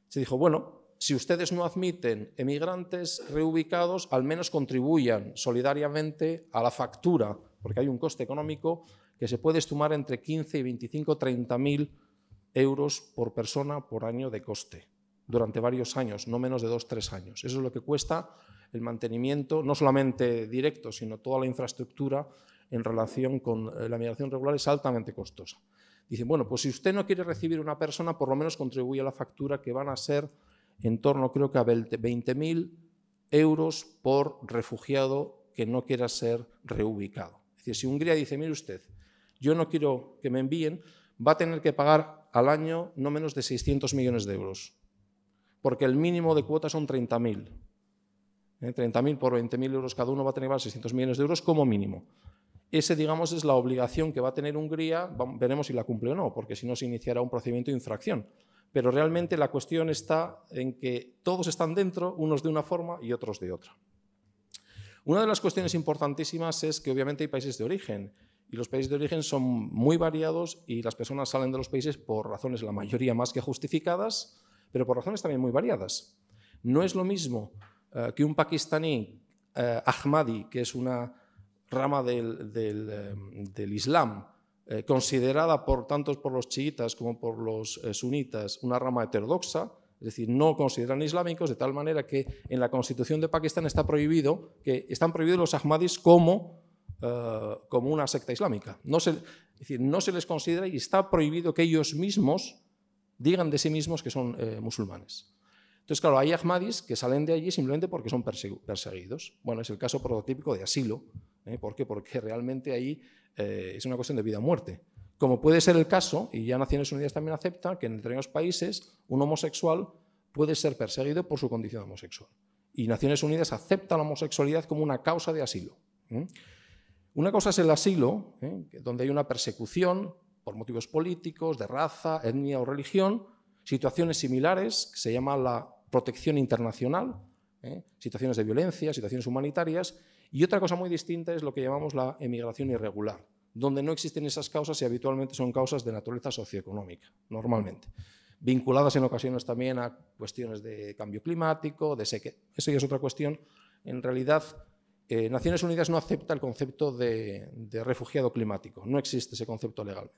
Se dijo, bueno, si ustedes no admiten emigrantes reubicados, al menos contribuyan solidariamente a la factura, porque hay un coste económico que se puede estimar entre 15 y 25, 30.000 euros por persona por año de coste, durante varios años, no menos de 2-3 años. Eso es lo que cuesta el mantenimiento, no solamente directo, sino toda la infraestructura en relación con la migración regular es altamente costosa. Dicen, bueno, pues si usted no quiere recibir una persona, por lo menos contribuye a la factura, que van a ser en torno, creo que a 20.000 euros por refugiado que no quiera ser reubicado. Es decir, si Hungría dice, mire usted, yo no quiero que me envíen, va a tener que pagar al año no menos de 600 millones de euros. Porque el mínimo de cuota son 30.000. 30.000 por 20.000 euros cada uno va a tener 600 millones de euros como mínimo. Ese, digamos, es la obligación que va a tener Hungría, veremos si la cumple o no, porque si no se iniciará un procedimiento de infracción. Pero realmente la cuestión está en que todos están dentro, unos de una forma y otros de otra. Una de las cuestiones importantísimas es que obviamente hay países de origen, y los países de origen son muy variados y las personas salen de los países por razones, la mayoría más que justificadas, pero por razones también muy variadas. No es lo mismo que un pakistaní Ahmadi, que es una rama del Islam, considerada tanto por los chiitas como por los sunitas una rama heterodoxa, es decir, no consideran islámicos, de tal manera que en la Constitución de Pakistán están prohibidos los ahmadis como una secta islámica. Es decir, no se les considera y está prohibido que ellos mismos digan de sí mismos que son musulmanes. Entonces, claro, hay ahmadis que salen de allí simplemente porque son perseguidos. Bueno, es el caso prototípico de asilo. ¿Por qué? Porque realmente ahí es una cuestión de vida o muerte. Como puede ser el caso, y ya Naciones Unidas también acepta, que en determinados países un homosexual puede ser perseguido por su condición homosexual. Y Naciones Unidas acepta la homosexualidad como una causa de asilo. Una cosa es el asilo, donde hay una persecución por motivos políticos, de raza, etnia o religión, situaciones similares, que se llama la protección internacional, situaciones de violencia, situaciones humanitarias, y otra cosa muy distinta es lo que llamamos la emigración irregular, donde no existen esas causas y habitualmente son causas de naturaleza socioeconómica, normalmente, vinculadas en ocasiones también a cuestiones de cambio climático, de sequía. Eso ya es otra cuestión. En realidad, Naciones Unidas no acepta el concepto de refugiado climático, no existe ese concepto legalmente.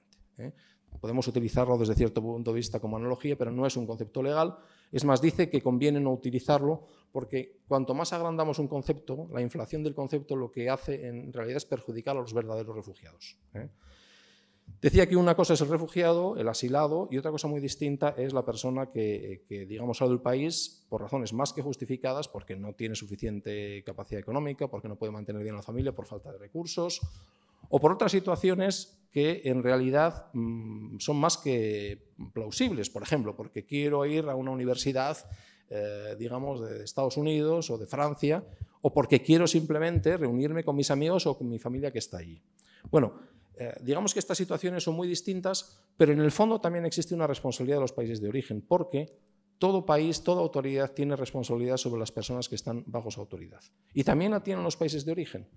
Podemos utilizarlo desde cierto punto de vista como analogía, pero no es un concepto legal. Es más, dice que conviene no utilizarlo porque cuanto más agrandamos un concepto, la inflación del concepto lo que hace en realidad es perjudicar a los verdaderos refugiados. Decía que una cosa es el refugiado, el asilado, y otra cosa muy distinta es la persona que digamos, sale del país por razones más que justificadas, porque no tiene suficiente capacidad económica, porque no puede mantener bien a la familia por falta de recursos, o por otras situaciones que en realidad son más que plausibles. Por ejemplo, porque quiero ir a una universidad, digamos, de Estados Unidos o de Francia, o porque quiero simplemente reunirme con mis amigos o con mi familia que está allí. Bueno, digamos que estas situaciones son muy distintas, pero en el fondo también existe una responsabilidad de los países de origen, porque todo país, toda autoridad tiene responsabilidad sobre las personas que están bajo su autoridad. Y también la tienen los países de origen.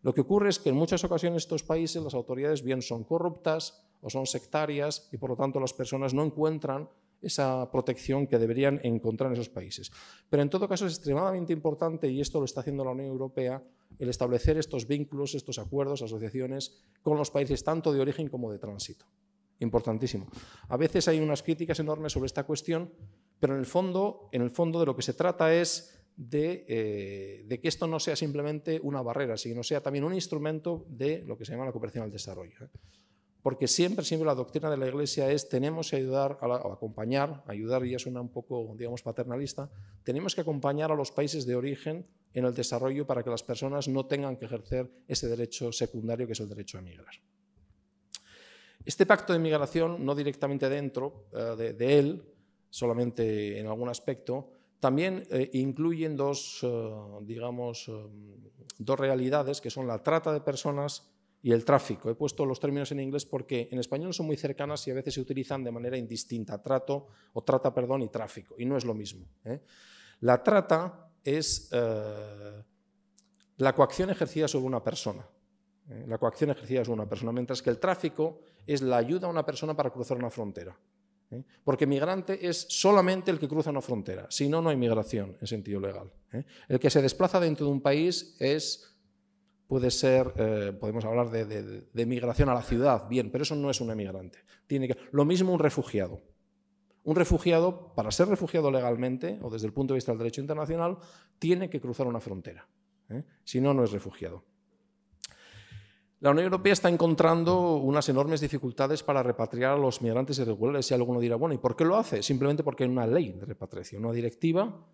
Lo que ocurre es que en muchas ocasiones estos países, las autoridades bien son corruptas o son sectarias y por lo tanto las personas no encuentran esa protección que deberían encontrar en esos países. Pero en todo caso es extremadamente importante, y esto lo está haciendo la Unión Europea, el establecer estos vínculos, estos acuerdos, asociaciones con los países tanto de origen como de tránsito. Importantísimo. A veces hay unas críticas enormes sobre esta cuestión, pero en el fondo de lo que se trata es de que esto no sea simplemente una barrera, sino sea también un instrumento de lo que se llama la cooperación al desarrollo. Porque siempre la doctrina de la Iglesia es tenemos que ayudar a acompañar, ayudar ya suena un poco, digamos, paternalista, tenemos que acompañar a los países de origen en el desarrollo para que las personas no tengan que ejercer ese derecho secundario que es el derecho a emigrar. Este pacto de migración, no directamente dentro de él, solamente en algún aspecto, también incluyen dos realidades que son la trata de personas y el tráfico. He puesto los términos en inglés porque en español son muy cercanas y a veces se utilizan de manera indistinta, trata y tráfico, y no es lo mismo. La trata es la coacción ejercida sobre una persona. La coacción ejercida sobre una persona, mientras que el tráfico es la ayuda a una persona para cruzar una frontera. Porque migrante es solamente el que cruza una frontera, si no, no hay migración en sentido legal. El que se desplaza dentro de un país puede ser, podemos hablar de migración a la ciudad, bien, pero eso no es un emigrante. Lo mismo un refugiado. Un refugiado, para ser refugiado legalmente, o desde el punto de vista del derecho internacional, tiene que cruzar una frontera. Si no, no es refugiado. La Unión Europea está encontrando unas enormes dificultades para repatriar a los migrantes irregulares. Y alguno dirá, bueno, ¿y por qué lo hace? Simplemente porque hay una ley de repatriación, una directiva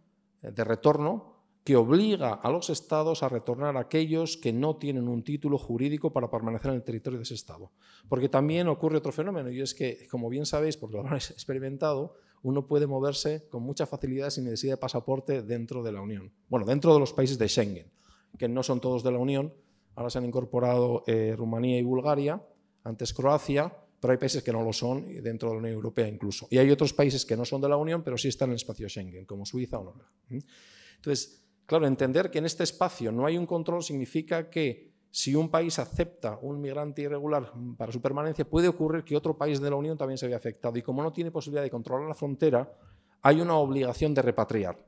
de retorno que obliga a los estados a retornar a aquellos que no tienen un título jurídico para permanecer en el territorio de ese estado. Porque también ocurre otro fenómeno, y es que, como bien sabéis, porque lo habréis experimentado, uno puede moverse con mucha facilidad sin necesidad de pasaporte dentro de la Unión. Bueno, dentro de los países de Schengen, que no son todos de la Unión. Ahora se han incorporado Rumanía y Bulgaria, antes Croacia, pero hay países que no lo son, dentro de la Unión Europea incluso. Y hay otros países que no son de la Unión, pero sí están en el espacio Schengen, como Suiza o Noruega. Entonces, claro, entender que en este espacio no hay un control significa que si un país acepta un migrante irregular para su permanencia, puede ocurrir que otro país de la Unión también se vea afectado. Y como no tiene posibilidad de controlar la frontera, hay una obligación de repatriar.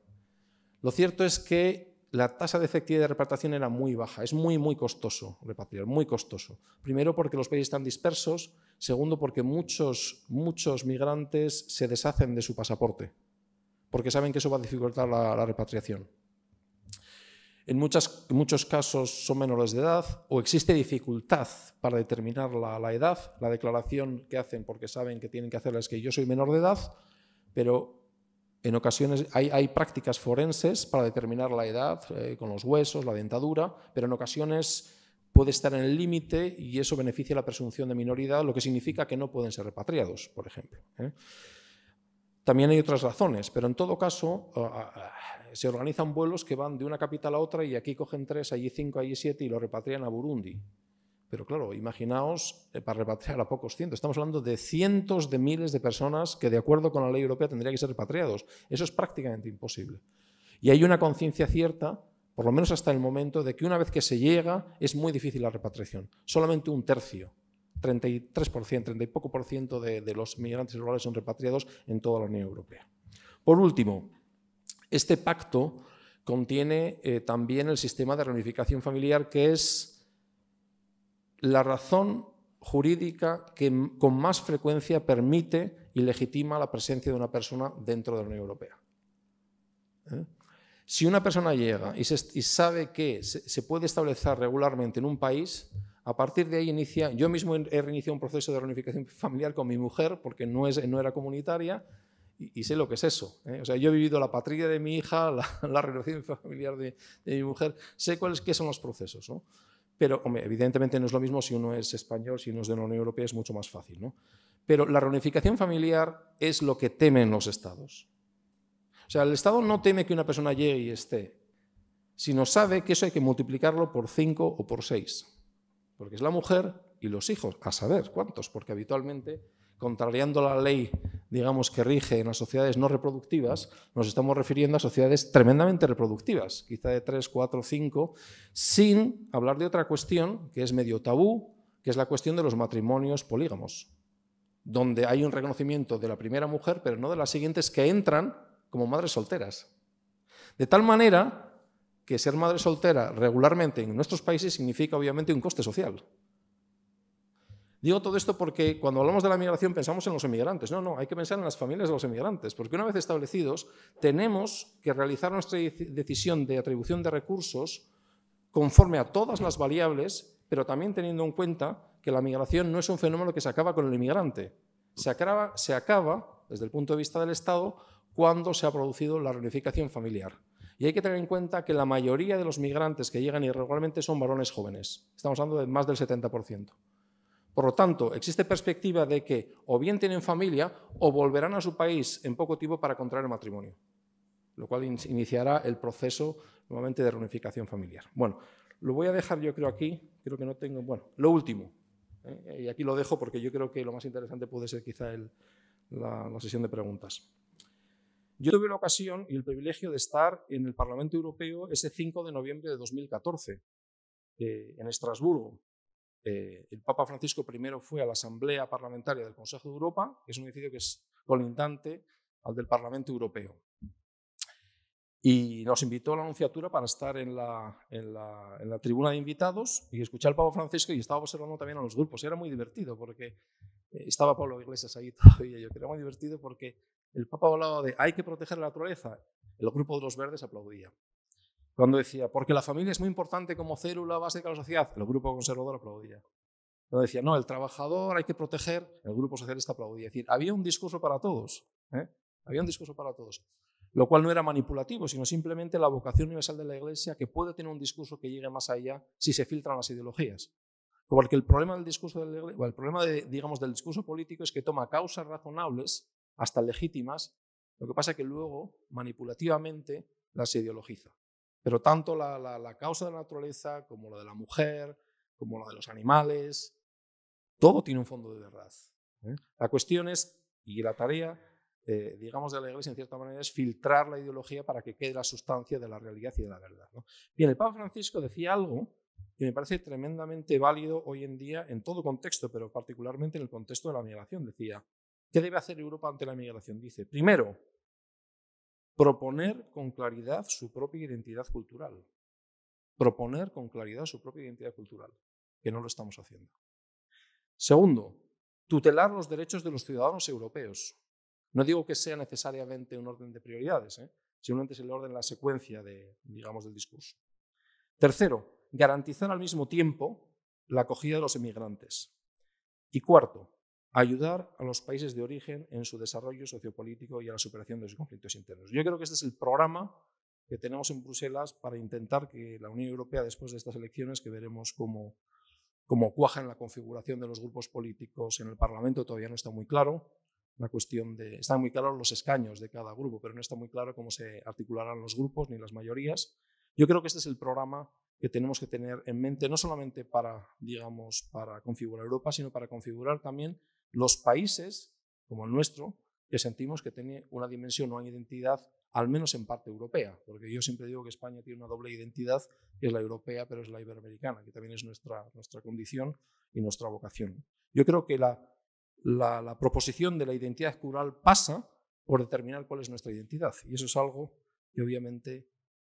Lo cierto es que la tasa de efectividad de repatriación era muy baja. Es muy, muy costoso repatriar, muy costoso. Primero, porque los países están dispersos. Segundo, porque muchos migrantes se deshacen de su pasaporte, porque saben que eso va a dificultar la repatriación. En muchos casos son menores de edad o existe dificultad para determinar la edad. La declaración que hacen porque saben que tienen que hacerla es que yo soy menor de edad, pero en ocasiones hay prácticas forenses para determinar la edad con los huesos, la dentadura, pero en ocasiones puede estar en el límite y eso beneficia la presunción de minoridad, lo que significa que no pueden ser repatriados, por ejemplo. También hay otras razones, pero en todo caso se organizan vuelos que van de una capital a otra y aquí cogen 3, allí 5, allí 7 y lo repatrian a Burundi. Pero claro, imaginaos para repatriar a pocos cientos. Estamos hablando de cientos de miles de personas que de acuerdo con la ley europea tendrían que ser repatriados. Eso es prácticamente imposible. Y hay una conciencia cierta, por lo menos hasta el momento, de que una vez que se llega es muy difícil la repatriación. Solamente un tercio. 33%, 30 y poco por ciento de los migrantes irregulares son repatriados en toda la Unión Europea. Por último, este pacto contiene también el sistema de reunificación familiar, que es la razón jurídica que con más frecuencia permite y legitima la presencia de una persona dentro de la Unión Europea. Si una persona llega y sabe que se puede establecer regularmente en un país, a partir de ahí yo mismo he reiniciado un proceso de reunificación familiar con mi mujer, porque no era comunitaria, y sé lo que es eso. O sea, yo he vivido la patria de mi hija, la reunificación familiar de mi mujer, sé qué son los procesos, ¿no? Pero, hombre, evidentemente no es lo mismo si uno es español, si uno es de la Unión Europea, es mucho más fácil, ¿no? Pero la reunificación familiar es lo que temen los estados. O sea, el Estado no teme que una persona llegue y esté, sino sabe que eso hay que multiplicarlo por 5 o por 6. Porque es la mujer y los hijos, a saber cuántos, porque habitualmente, contrariando la ley, digamos, que rige en las sociedades no reproductivas, nos estamos refiriendo a sociedades tremendamente reproductivas, quizá de 3, 4, 5, sin hablar de otra cuestión que es medio tabú, que es la cuestión de los matrimonios polígamos, donde hay un reconocimiento de la primera mujer, pero no de las siguientes que entran como madres solteras. De tal manera que ser madre soltera regularmente en nuestros países significa obviamente un coste social. Digo todo esto porque cuando hablamos de la migración pensamos en los emigrantes. No, hay que pensar en las familias de los emigrantes, porque una vez establecidos tenemos que realizar nuestra decisión de atribución de recursos conforme a todas las variables, pero también teniendo en cuenta que la migración no es un fenómeno que se acaba con el inmigrante. Se acaba, desde el punto de vista del Estado, cuando se ha producido la reunificación familiar. Y hay que tener en cuenta que la mayoría de los migrantes que llegan irregularmente son varones jóvenes. Estamos hablando de más del 70%. Por lo tanto, existe perspectiva de que o bien tienen familia o volverán a su país en poco tiempo para contraer matrimonio, lo cual iniciará el proceso nuevamente de reunificación familiar. Bueno, lo voy a dejar yo creo aquí, creo que no tengo... Bueno, lo último, y aquí lo dejo porque yo creo que lo más interesante puede ser quizá la sesión de preguntas. Yo tuve la ocasión y el privilegio de estar en el Parlamento Europeo ese 5 de noviembre de 2014, en Estrasburgo. El Papa Francisco I fue a la Asamblea Parlamentaria del Consejo de Europa, que es un edificio que es colindante al del Parlamento Europeo. Y nos invitó a la Nunciatura para estar en la tribuna de invitados y escuchar al Papa Francisco, y estaba observando también a los grupos. Era muy divertido porque estaba Pablo Iglesias ahí todavía. Yo creo muy divertido porque el Papa hablaba de hay que proteger la naturaleza. El grupo de los verdes aplaudía. Cuando decía, porque la familia es muy importante como célula básica de la sociedad, el grupo conservador aplaudía. Cuando decía, no, el trabajador hay que proteger, el grupo socialista aplaudía. Es decir, había un discurso para todos. Había un discurso para todos. Lo cual no era manipulativo, sino simplemente la vocación universal de la Iglesia, que puede tener un discurso que llegue más allá si se filtran las ideologías. Porque el problema del discurso de la Iglesia, el problema del discurso político es que toma causas razonables, hasta legítimas, lo que pasa es que luego manipulativamente las ideologiza. Pero tanto la causa de la naturaleza como la de la mujer, como la de los animales, todo tiene un fondo de verdad. La cuestión es, y la tarea, digamos, de la Iglesia en cierta manera es filtrar la ideología para que quede la sustancia de la realidad y de la verdad, ¿no? Bien, el Papa Francisco decía algo que me parece tremendamente válido hoy en día en todo contexto, pero particularmente en el contexto de la migración. Decía, ¿qué debe hacer Europa ante la migración? Dice, primero, proponer con claridad su propia identidad cultural. Proponer con claridad su propia identidad cultural, que no lo estamos haciendo. Segundo, tutelar los derechos de los ciudadanos europeos. No digo que sea necesariamente un orden de prioridades, simplemente es el orden, la secuencia digamos, del discurso. Tercero, garantizar al mismo tiempo la acogida de los emigrantes. Y cuarto, ayudar a los países de origen en su desarrollo sociopolítico y a la superación de sus conflictos internos. Yo creo que este es el programa que tenemos en Bruselas para intentar que la Unión Europea, después de estas elecciones, que veremos cómo cuaja en la configuración de los grupos políticos en el Parlamento, todavía no está muy claro. La cuestión están muy claros los escaños de cada grupo, pero no está muy claro cómo se articularán los grupos ni las mayorías. Yo creo que este es el programa que tenemos que tener en mente, no solamente para configurar Europa, sino para configurar también los países, como el nuestro, que sentimos que tiene una dimensión o una identidad, al menos en parte europea, porque yo siempre digo que España tiene una doble identidad, que es la europea, pero es la iberoamericana, que también es nuestra condición y nuestra vocación. Yo creo que la proposición de la identidad cultural pasa por determinar cuál es nuestra identidad, y eso es algo que obviamente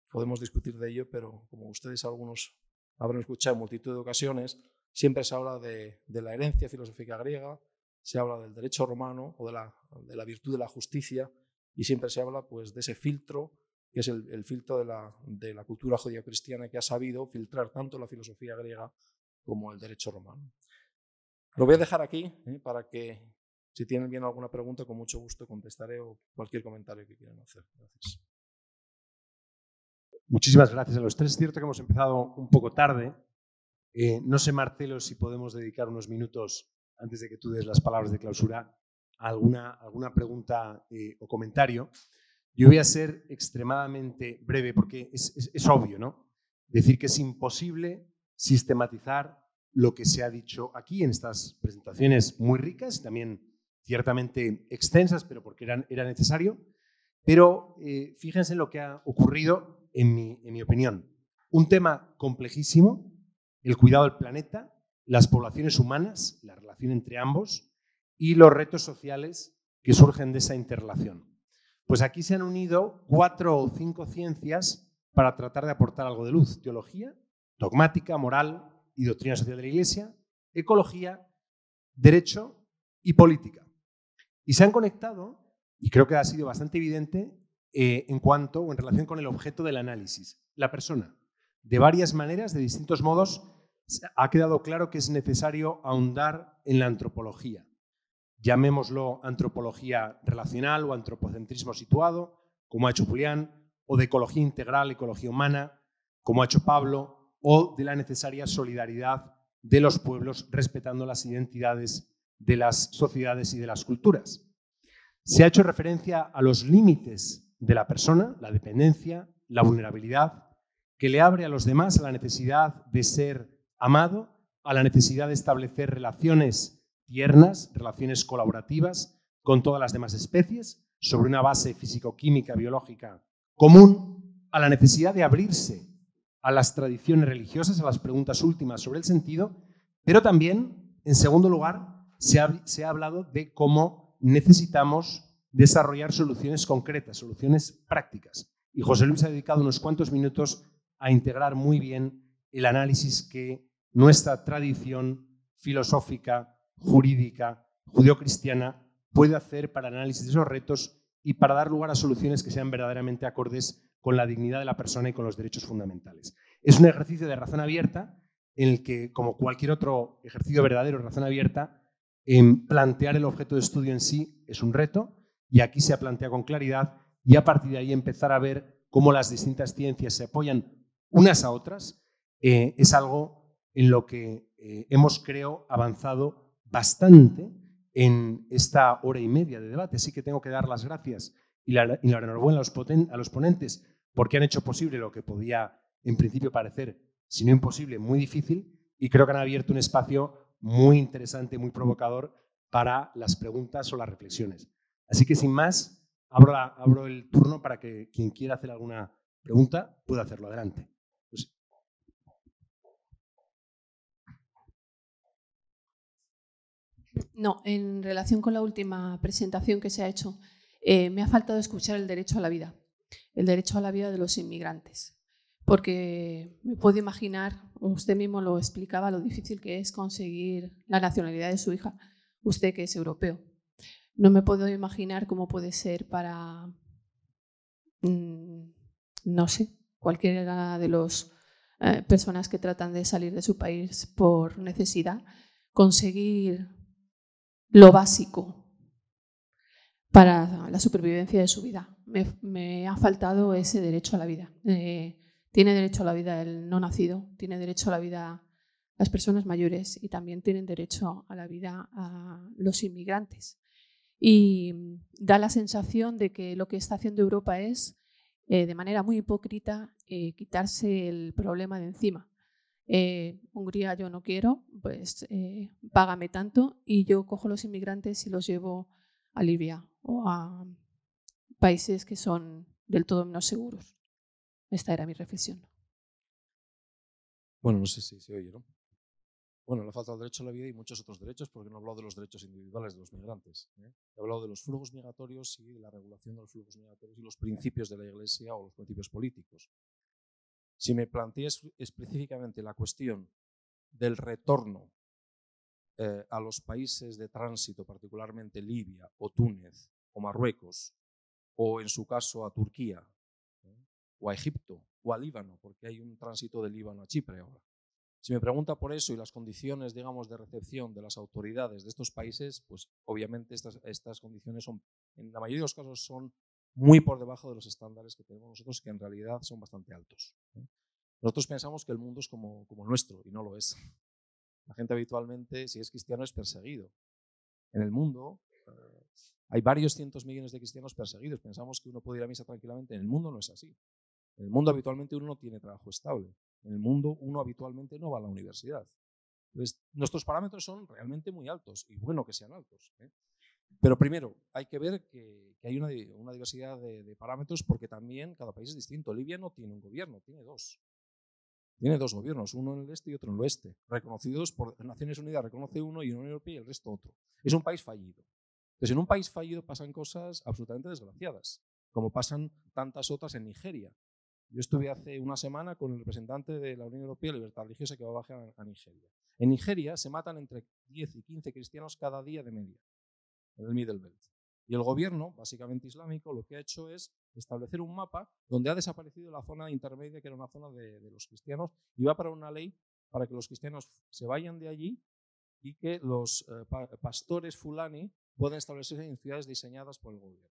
podemos discutir de ello, pero como ustedes algunos habrán escuchado en multitud de ocasiones, siempre se habla de la herencia filosófica griega, se habla del derecho romano o de la virtud de la justicia, y siempre se habla pues, de ese filtro, que es el filtro de la cultura judeocristiana, que ha sabido filtrar tanto la filosofía griega como el derecho romano. Lo voy a dejar aquí para que, si tienen bien alguna pregunta, con mucho gusto contestaré o cualquier comentario que quieran hacer. Gracias. Muchísimas gracias a los tres. Es cierto que hemos empezado un poco tarde. No sé, Marcelo, si podemos dedicar unos minutos, antes de que tú des las palabras de clausura, a alguna pregunta o comentario. Yo voy a ser extremadamente breve porque es obvio, ¿no? Decir que es imposible sistematizar lo que se ha dicho aquí en estas presentaciones muy ricas y también ciertamente extensas, pero porque era necesario. Pero fíjense en lo que ha ocurrido, en mi opinión. Un tema complejísimo, el cuidado del planeta, las poblaciones humanas, la relación entre ambos y los retos sociales que surgen de esa interrelación. Pues aquí se han unido 4 o 5 ciencias para tratar de aportar algo de luz. Teología, dogmática, moral y doctrina social de la Iglesia, ecología, derecho y política. Y se han conectado, y creo que ha sido bastante evidente, en relación con el objeto del análisis, la persona. De varias maneras, de distintos modos, ha quedado claro que es necesario ahondar en la antropología. Llamémoslo antropología relacional o antropocentrismo situado, como ha hecho Julián, o de ecología integral, ecología humana, como ha hecho Pablo, o de la necesaria solidaridad de los pueblos respetando las identidades de las sociedades y de las culturas. Se ha hecho referencia a los límites de la persona, la dependencia, la vulnerabilidad, que le abre a los demás a la necesidad de ser amado, a la necesidad de establecer relaciones tiernas, relaciones colaborativas con todas las demás especies, sobre una base físico-química, biológica común, a la necesidad de abrirse a las tradiciones religiosas, a las preguntas últimas sobre el sentido, pero también, en segundo lugar, se ha hablado de cómo necesitamos desarrollar soluciones concretas, soluciones prácticas. Y José Luis ha dedicado unos cuantos minutos a integrar muy bien el análisis que nuestra tradición filosófica, jurídica, judeocristiana puede hacer para el análisis de esos retos y para dar lugar a soluciones que sean verdaderamente acordes con la dignidad de la persona y con los derechos fundamentales. Es un ejercicio de razón abierta en el que, como cualquier otro ejercicio verdadero de razón abierta, plantear el objeto de estudio en sí es un reto y aquí se ha planteado con claridad y a partir de ahí empezar a ver cómo las distintas ciencias se apoyan unas a otras es algo en lo que hemos, creo, avanzado bastante en esta hora y media de debate. Sí que tengo que dar las gracias y la enhorabuena a los ponentes porque han hecho posible lo que podía en principio parecer, si no imposible, muy difícil, y creo que han abierto un espacio muy interesante, muy provocador para las preguntas o las reflexiones. Así que sin más, abro el turno para que quien quiera hacer alguna pregunta pueda hacerlo. Adelante. Pues... No, en relación con la última presentación que se ha hecho, me ha faltado escuchar el derecho a la vida. el derecho a la vida de los inmigrantes. Porque me puedo imaginar, usted mismo lo explicaba, lo difícil que es conseguir la nacionalidad de su hija, usted que es europeo. No me puedo imaginar cómo puede ser para, no sé, cualquiera de las personas que tratan de salir de su país por necesidad, conseguir lo básico para la supervivencia de su vida. Me ha faltado ese derecho a la vida. Tiene derecho a la vida el no nacido, tiene derecho a la vida las personas mayores y también tienen derecho a la vida a los inmigrantes. Y da la sensación de que lo que está haciendo Europa es, de manera muy hipócrita, quitarse el problema de encima. Hungría yo no quiero, pues págame tanto y yo cojo los inmigrantes y los llevo a Libia o a países que son del todo menos seguros. Esta era mi reflexión. Bueno, no sé si se oye, ¿no? Bueno, le falta el derecho a la vida y muchos otros derechos, porque no he hablado de los derechos individuales de los migrantes. He hablado de los flujos migratorios y de la regulación de los flujos migratorios y los principios de la Iglesia o los principios políticos. Si me planteas específicamente la cuestión del retorno a los países de tránsito, particularmente Libia o Túnez o Marruecos, o en su caso a Turquía, o a Egipto, o a Líbano, porque hay un tránsito de Líbano a Chipre ahora. Si me pregunta por eso y las condiciones, digamos, de recepción de las autoridades de estos países, pues obviamente estas condiciones son, en la mayoría de los casos, son muy por debajo de los estándares que tenemos nosotros, que en realidad son bastante altos. Nosotros pensamos que el mundo es como el nuestro, y no lo es. La gente habitualmente, si es cristiano, es perseguido. En el mundo hay varios cientos millones de cristianos perseguidos. Pensamos que uno puede ir a misa tranquilamente. En el mundo no es así. En el mundo habitualmente uno no tiene trabajo estable. En el mundo uno habitualmente no va a la universidad. Entonces, nuestros parámetros son realmente muy altos, y bueno que sean altos. Pero primero, hay que ver que hay una diversidad de parámetros, porque también cada país es distinto. Libia no tiene un gobierno, tiene dos. Tiene dos gobiernos, uno en el este y otro en el oeste, reconocidos por Naciones Unidas, reconoce uno, y Unión Europea y el resto otro. Es un país fallido. Entonces, en un país fallido pasan cosas absolutamente desgraciadas, como pasan tantas otras en Nigeria. Yo estuve hace una semana con el representante de la Unión Europea de Libertad Religiosa que va a bajar a Nigeria. En Nigeria se matan entre 10 y 15 cristianos cada día de media, en el Middle Belt. Y el gobierno, básicamente islámico, lo que ha hecho es establecer un mapa donde ha desaparecido la zona intermedia, que era una zona de los cristianos, y va para una ley para que los cristianos se vayan de allí y que los pastores fulani puedan establecerse en ciudades diseñadas por el gobierno.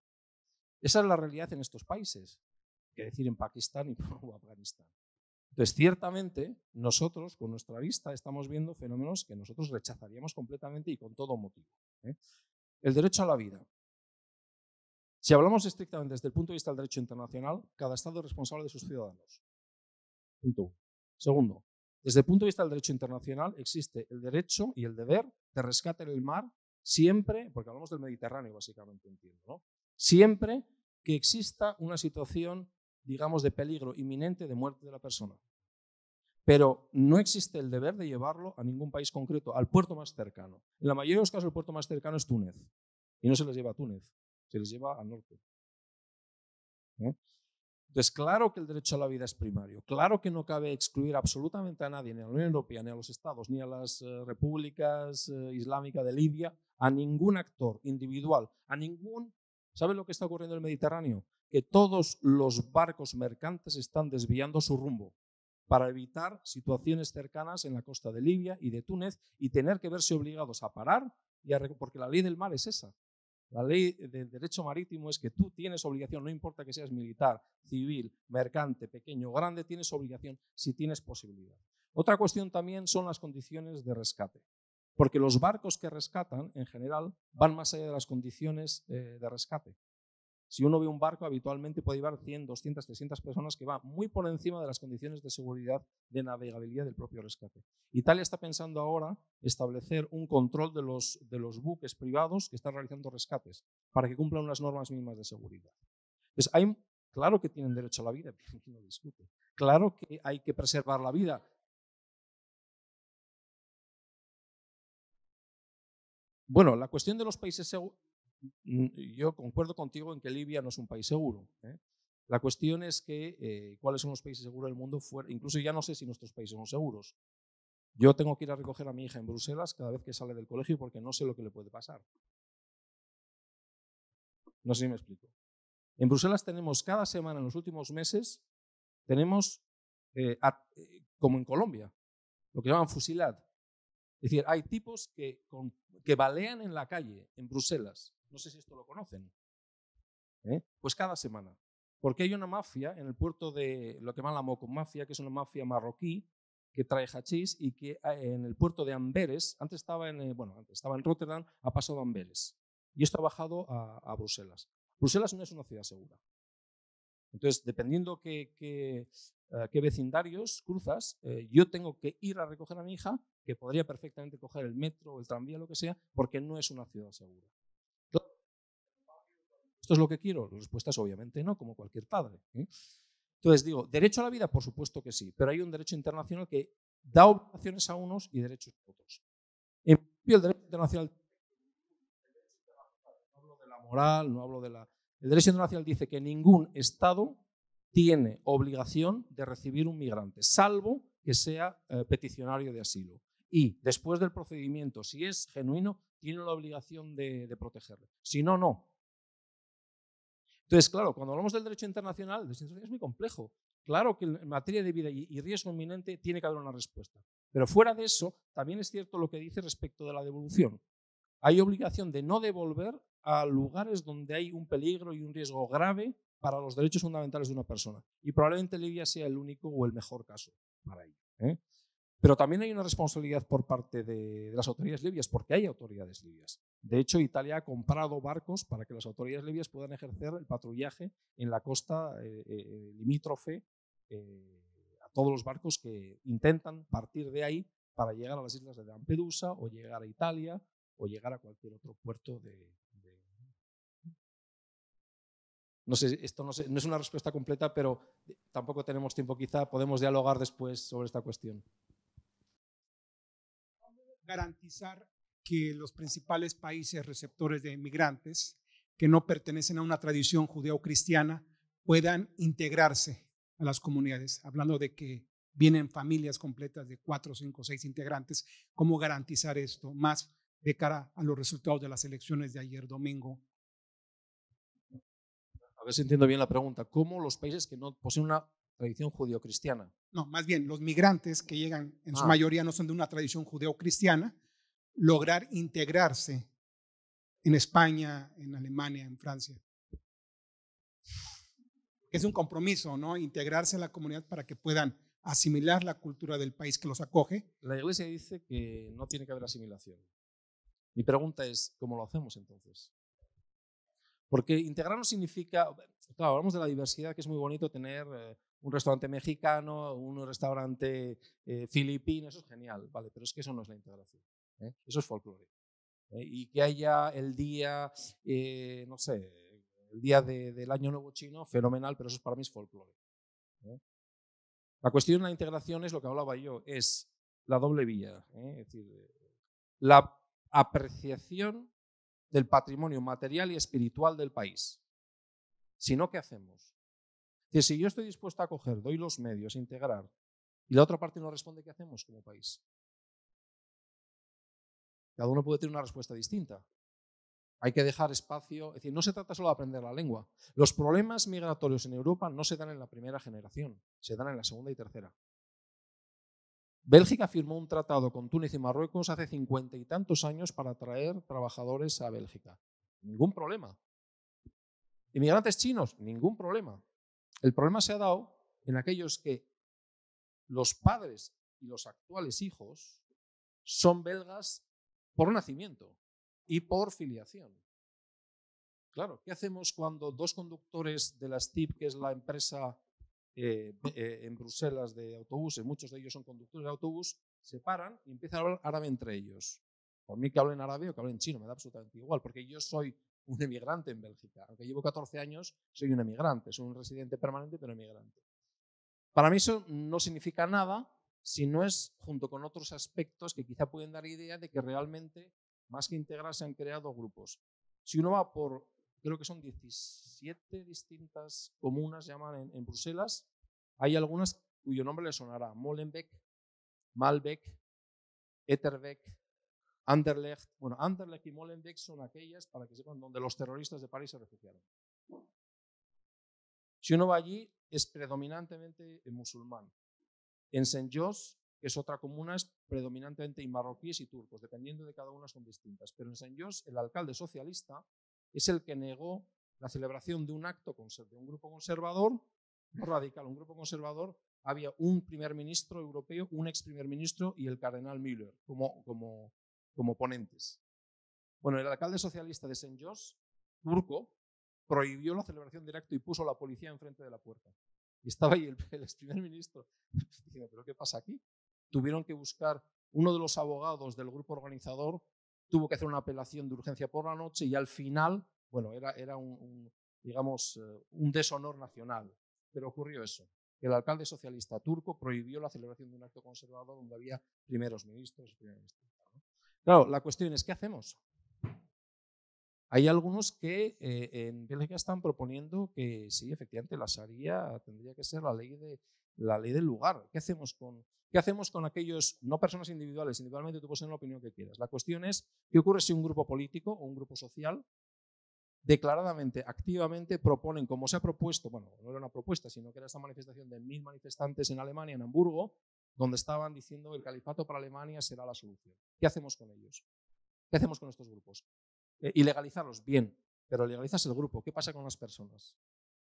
Esa es la realidad en estos países, que decir en Pakistán o Afganistán. Entonces, ciertamente, nosotros, con nuestra vista, estamos viendo fenómenos que nosotros rechazaríamos completamente y con todo motivo. El derecho a la vida. Si hablamos estrictamente desde el punto de vista del derecho internacional, cada Estado es responsable de sus ciudadanos. Punto uno. Segundo, desde el punto de vista del derecho internacional existe el derecho y el deber de rescate en el mar siempre, porque hablamos del Mediterráneo básicamente, entiendo, ¿no? Siempre que exista una situación, digamos, de peligro inminente de muerte de la persona. Pero no existe el deber de llevarlo a ningún país concreto, al puerto más cercano. En la mayoría de los casos el puerto más cercano es Túnez, y no se les lleva a Túnez, se les lleva al norte. Entonces, claro que el derecho a la vida es primario, claro que no cabe excluir absolutamente a nadie, ni a la Unión Europea, ni a los Estados, ni a las repúblicas islámicas de Libia, a ningún actor individual, a ningún... ¿Saben lo que está ocurriendo en el Mediterráneo? Que todos los barcos mercantes están desviando su rumbo para evitar situaciones cercanas en la costa de Libia y de Túnez y tener que verse obligados a parar, porque la ley del mar es esa. La ley del derecho marítimo es que tú tienes obligación, no importa que seas militar, civil, mercante, pequeño o grande, tienes obligación si tienes posibilidad. Otra cuestión también son las condiciones de rescate, porque los barcos que rescatan, en general, van más allá de las condiciones de rescate. Si uno ve un barco, habitualmente puede llevar 100, 200, 300 personas, que va muy por encima de las condiciones de seguridad de navegabilidad del propio rescate. Italia está pensando ahora establecer un control de los buques privados que están realizando rescates para que cumplan unas normas mínimas de seguridad. Entonces, claro que tienen derecho a la vida, ¿quién lo discute? Claro que hay que preservar la vida. Bueno, la cuestión de los países seguros, yo concuerdo contigo en que Libia no es un país seguro. La cuestión es que cuáles son los países seguros del mundo, incluso ya no sé si nuestros países son seguros. Yo tengo que ir a recoger a mi hija en Bruselas cada vez que sale del colegio porque no sé lo que le puede pasar. No sé si me explico. En Bruselas tenemos cada semana, en los últimos meses, tenemos, como en Colombia, lo que llaman fusilad. Es decir, hay tipos que balean en la calle, en Bruselas. No sé si esto lo conocen. Pues cada semana. Porque hay una mafia en el puerto de lo que llaman la Mocomafia, que es una mafia marroquí, que trae hachís y que en el puerto de Amberes, antes estaba en Rotterdam, ha pasado a Amberes. Y esto ha bajado a Bruselas. Bruselas no es una ciudad segura. Entonces, dependiendo qué vecindarios cruzas, yo tengo que ir a recoger a mi hija, que podría perfectamente coger el metro, el tranvía, lo que sea, porque no es una ciudad segura. ¿Esto es lo que quiero? La respuesta es obviamente no, como cualquier padre. Entonces digo, ¿derecho a la vida? Por supuesto que sí, pero hay un derecho internacional que da obligaciones a unos y derechos a otros. En principio, el derecho internacional, no hablo de la moral, no hablo de la... El derecho internacional dice que ningún Estado tiene obligación de recibir un migrante, salvo que sea peticionario de asilo. Y después del procedimiento, si es genuino, tiene la obligación de protegerle. Si no, no. Entonces, claro, cuando hablamos del derecho internacional, el derecho internacional es muy complejo. Claro que en materia de vida y riesgo inminente tiene que haber una respuesta. Pero fuera de eso, también es cierto lo que dice respecto de la devolución. Hay obligación de no devolver a lugares donde hay un peligro y un riesgo grave para los derechos fundamentales de una persona. Y probablemente Libia sea el único o el mejor caso para ello. Pero también hay una responsabilidad por parte de las autoridades libias, porque hay autoridades libias. De hecho, Italia ha comprado barcos para que las autoridades libias puedan ejercer el patrullaje en la costa limítrofe a todos los barcos que intentan partir de ahí para llegar a las islas de Lampedusa o llegar a Italia o llegar a cualquier otro puerto No sé, esto no es una respuesta completa, pero tampoco tenemos tiempo. Quizá podemos dialogar después sobre esta cuestión. Garantizar que los principales países receptores de migrantes que no pertenecen a una tradición judeo-cristiana puedan integrarse a las comunidades, hablando de que vienen familias completas de 4, 5, 6 integrantes. ¿Cómo garantizar esto más de cara a los resultados de las elecciones de ayer domingo? A ver si entiendo bien la pregunta. ¿Cómo los países que no poseen una tradición judeo-cristiana? No, más bien, los migrantes que llegan en su mayoría no son de una tradición judeo-cristiana, lograr integrarse en España, en Alemania, en Francia. Es un compromiso, ¿no? Integrarse a la comunidad para que puedan asimilar la cultura del país que los acoge. La Iglesia dice que no tiene que haber asimilación. Mi pregunta es, ¿cómo lo hacemos entonces? Porque integrarnos significa, claro, hablamos de la diversidad, que es muy bonito tener un restaurante mexicano, un restaurante filipino, eso es genial, vale, pero es que eso no es la integración, eso es folclore. Y que haya el día, no sé, el día del Año Nuevo Chino, fenomenal, pero eso para mí es folclore. La cuestión de la integración es lo que hablaba yo, es la doble vía, es decir, la apreciación del patrimonio material y espiritual del país. Si no, ¿qué hacemos? Es decir, si yo estoy dispuesto a coger, doy los medios, a integrar, y la otra parte no responde, ¿qué hacemos como país? Cada uno puede tener una respuesta distinta. Hay que dejar espacio, es decir, no se trata solo de aprender la lengua. Los problemas migratorios en Europa no se dan en la primera generación, se dan en la segunda y tercera. Bélgica firmó un tratado con Túnez y Marruecos hace 50 y tantos años para traer trabajadores a Bélgica. Ningún problema. ¿Inmigrantes chinos? Ningún problema. El problema se ha dado en aquellos que los padres y los actuales hijos son belgas por nacimiento y por filiación. Claro, ¿qué hacemos cuando dos conductores de la STIB, que es la empresa en Bruselas de autobuses, muchos de ellos son conductores de autobús, se paran y empiezan a hablar árabe entre ellos? Por mí que hablen árabe o que hablen chino, me da absolutamente igual, porque yo soy un emigrante en Bélgica. Aunque llevo 14 años, soy un emigrante, soy un residente permanente, pero emigrante. Para mí eso no significa nada si no es junto con otros aspectos que quizá pueden dar idea de que realmente, más que integrar, se han creado grupos. Si uno va por creo que son 17 distintas comunas, llaman en Bruselas. Hay algunas cuyo nombre les sonará: Molenbeek, Malbeek, Etterbeek, Anderlecht. Bueno, Anderlecht y Molenbeek son aquellas, para que sepan, donde los terroristas de París se refugiaron. Si uno va allí, es predominantemente musulmán. En Saint-Josse, que es otra comuna, es predominantemente marroquíes y turcos, dependiendo de cada una son distintas. Pero en Saint-Josse, el alcalde socialista es el que negó la celebración de un acto de un grupo conservador, no radical, un grupo conservador. Había un primer ministro europeo, un ex primer ministro y el cardenal Müller como ponentes. Bueno, el alcalde socialista de Saint-Josse, turco, prohibió la celebración del acto y puso a la policía enfrente de la puerta. Y estaba ahí el ex primer ministro diciendo, ¿pero qué pasa aquí? Tuvieron que buscar, uno de los abogados del grupo organizador tuvo que hacer una apelación de urgencia por la noche y al final, bueno, era un deshonor nacional. Pero ocurrió eso. El alcalde socialista turco prohibió la celebración de un acto conservador donde había primeros ministros. ¿no? Claro, la cuestión es, ¿qué hacemos? Hay algunos que en Bélgica están proponiendo que sí, efectivamente, la Sharia tendría que ser la ley del lugar. ¿Qué hacemos con aquellos, no personas individuales? Individualmente tú puedes tener la opinión que quieras. La cuestión es, ¿qué ocurre si un grupo político o un grupo social declaradamente, activamente proponen, como se ha propuesto, bueno, no era una propuesta, sino que era esta manifestación de 1000 manifestantes en Alemania, en Hamburgo, donde estaban diciendo que el califato para Alemania será la solución? ¿Qué hacemos con ellos? ¿Qué hacemos con estos grupos? Ilegalizarlos, bien, pero legalizas el grupo. ¿Qué pasa con las personas?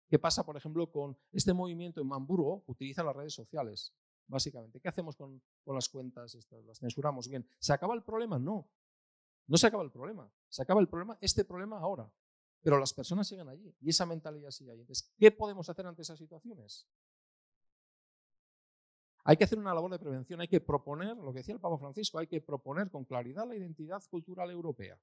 ¿Qué pasa, por ejemplo, con este movimiento en Hamburgo? Utiliza las redes sociales, básicamente. ¿Qué hacemos con las cuentas estas? ¿Las censuramos? Bien. ¿Se acaba el problema? No. No se acaba el problema. Se acaba el problema, este problema ahora. Pero las personas siguen allí y esa mentalidad sigue allí. Entonces, ¿qué podemos hacer ante esas situaciones? Hay que hacer una labor de prevención, hay que proponer, lo que decía el Papa Francisco, hay que proponer con claridad la identidad cultural europea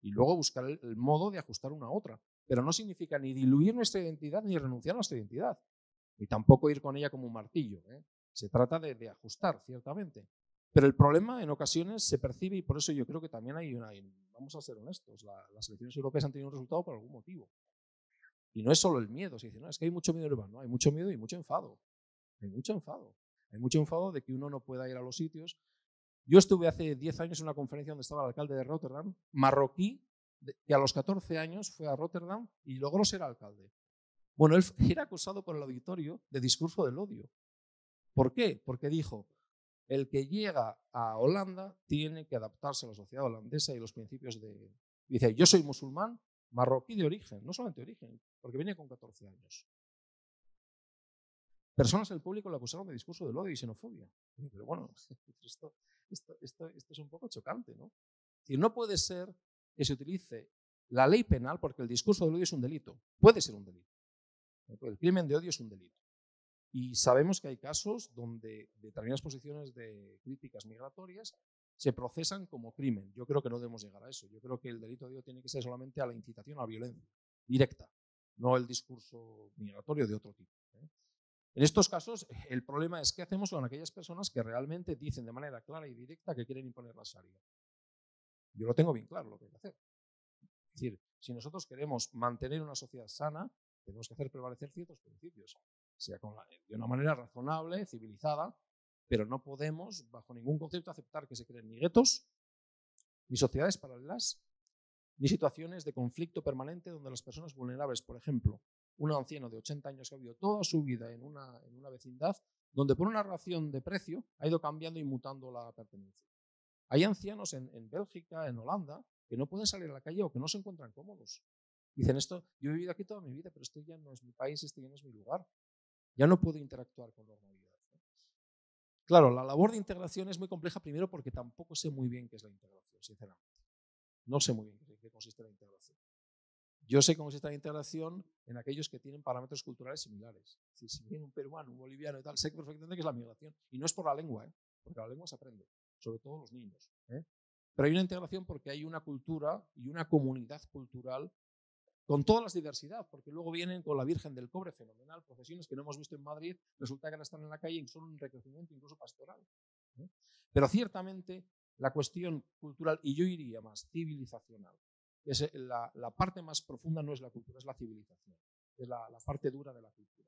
y luego buscar el modo de ajustar una a otra. Pero no significa ni diluir nuestra identidad ni renunciar a nuestra identidad, ni tampoco ir con ella como un martillo. Se trata de ajustar, ciertamente. Pero el problema en ocasiones se percibe y por eso yo creo que también vamos a ser honestos, las elecciones europeas han tenido un resultado por algún motivo. Y no es solo el miedo, se dice, no, es que hay mucho miedo urbano, no, hay mucho miedo y mucho enfado. Hay mucho enfado. Hay mucho enfado de que uno no pueda ir a los sitios. Yo estuve hace 10 años en una conferencia donde estaba el alcalde de Rotterdam, marroquí, que a los 14 años fue a Rotterdam y logró ser alcalde. Bueno, él era acusado por el auditorio de discurso del odio. ¿Por qué? Porque dijo, el que llega a Holanda tiene que adaptarse a la sociedad holandesa y los principios de... Dice, yo soy musulmán, marroquí de origen, no solamente de origen, porque venía con 14 años. Personas del público lo acusaron de discurso del odio y xenofobia. Pero bueno, esto es un poco chocante, ¿no? Y no puede ser que se utilice la ley penal, porque el discurso del odio es un delito. Puede ser un delito. El crimen de odio es un delito. Y sabemos que hay casos donde determinadas posiciones de críticas migratorias se procesan como crimen. Yo creo que no debemos llegar a eso. Yo creo que el delito de odio tiene que ser solamente a la incitación a la violencia directa, no el discurso migratorio de otro tipo. En estos casos, el problema es qué hacemos con aquellas personas que realmente dicen de manera clara y directa que quieren imponer la Sharia. Yo lo tengo bien claro lo que hay que hacer. Es decir, si nosotros queremos mantener una sociedad sana, tenemos que hacer prevalecer ciertos principios, sea de una manera razonable, civilizada, pero no podemos, bajo ningún concepto, aceptar que se creen ni guetos, ni sociedades paralelas, ni situaciones de conflicto permanente donde las personas vulnerables, por ejemplo, un anciano de 80 años que ha vivido toda su vida en una vecindad, donde por una relación de precio ha ido cambiando y mutando la pertenencia. Hay ancianos en Bélgica, en Holanda, que no pueden salir a la calle o que no se encuentran cómodos. Dicen esto, yo he vivido aquí toda mi vida, pero esto ya no es mi país, este ya no es mi lugar. Ya no puedo interactuar con normalidad. Claro, la labor de integración es muy compleja, primero porque tampoco sé muy bien qué es la integración, sinceramente. No sé muy bien qué consiste la integración. Yo sé cómo consiste la integración en aquellos que tienen parámetros culturales similares. Es decir, si viene un peruano, un boliviano y tal, sé perfectamente qué es la migración. Y no es por la lengua, porque la lengua se aprende, sobre todo los niños. Pero hay una integración porque hay una cultura y una comunidad cultural con toda la diversidad, porque luego vienen con la Virgen del Cobre, fenomenal, procesiones que no hemos visto en Madrid, resulta que ahora están en la calle y son un recrecimiento incluso pastoral. Pero ciertamente la cuestión cultural, y yo iría más, civilizacional, La parte más profunda no es la cultura, es la civilización. Es la parte dura de la cultura.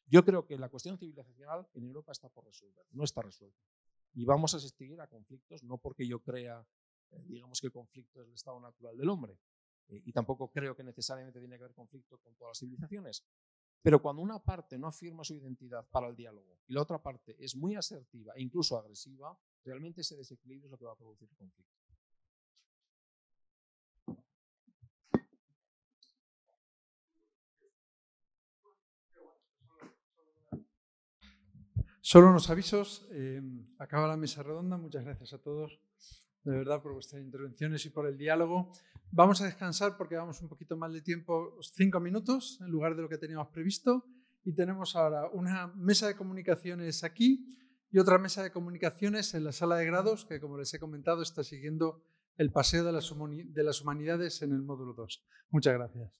Yo creo que la cuestión civilizacional en Europa está por resolver, no está resuelta. Y vamos a asistir a conflictos, no porque yo crea, digamos que el conflicto es el estado natural del hombre, y tampoco creo que necesariamente tiene que haber conflicto con todas las civilizaciones. Pero cuando una parte no afirma su identidad para el diálogo y la otra parte es muy asertiva e incluso agresiva, realmente ese desequilibrio es lo que va a producir el conflicto. Solo unos avisos. Acaba la mesa redonda. Muchas gracias a todos, de verdad, por vuestras intervenciones y por el diálogo. Vamos a descansar porque vamos un poquito más de tiempo, 5 minutos, en lugar de lo que teníamos previsto. Y tenemos ahora una mesa de comunicaciones aquí y otra mesa de comunicaciones en la sala de grados, que, como les he comentado, está siguiendo el paseo de las humanidades en el módulo 2. Muchas gracias.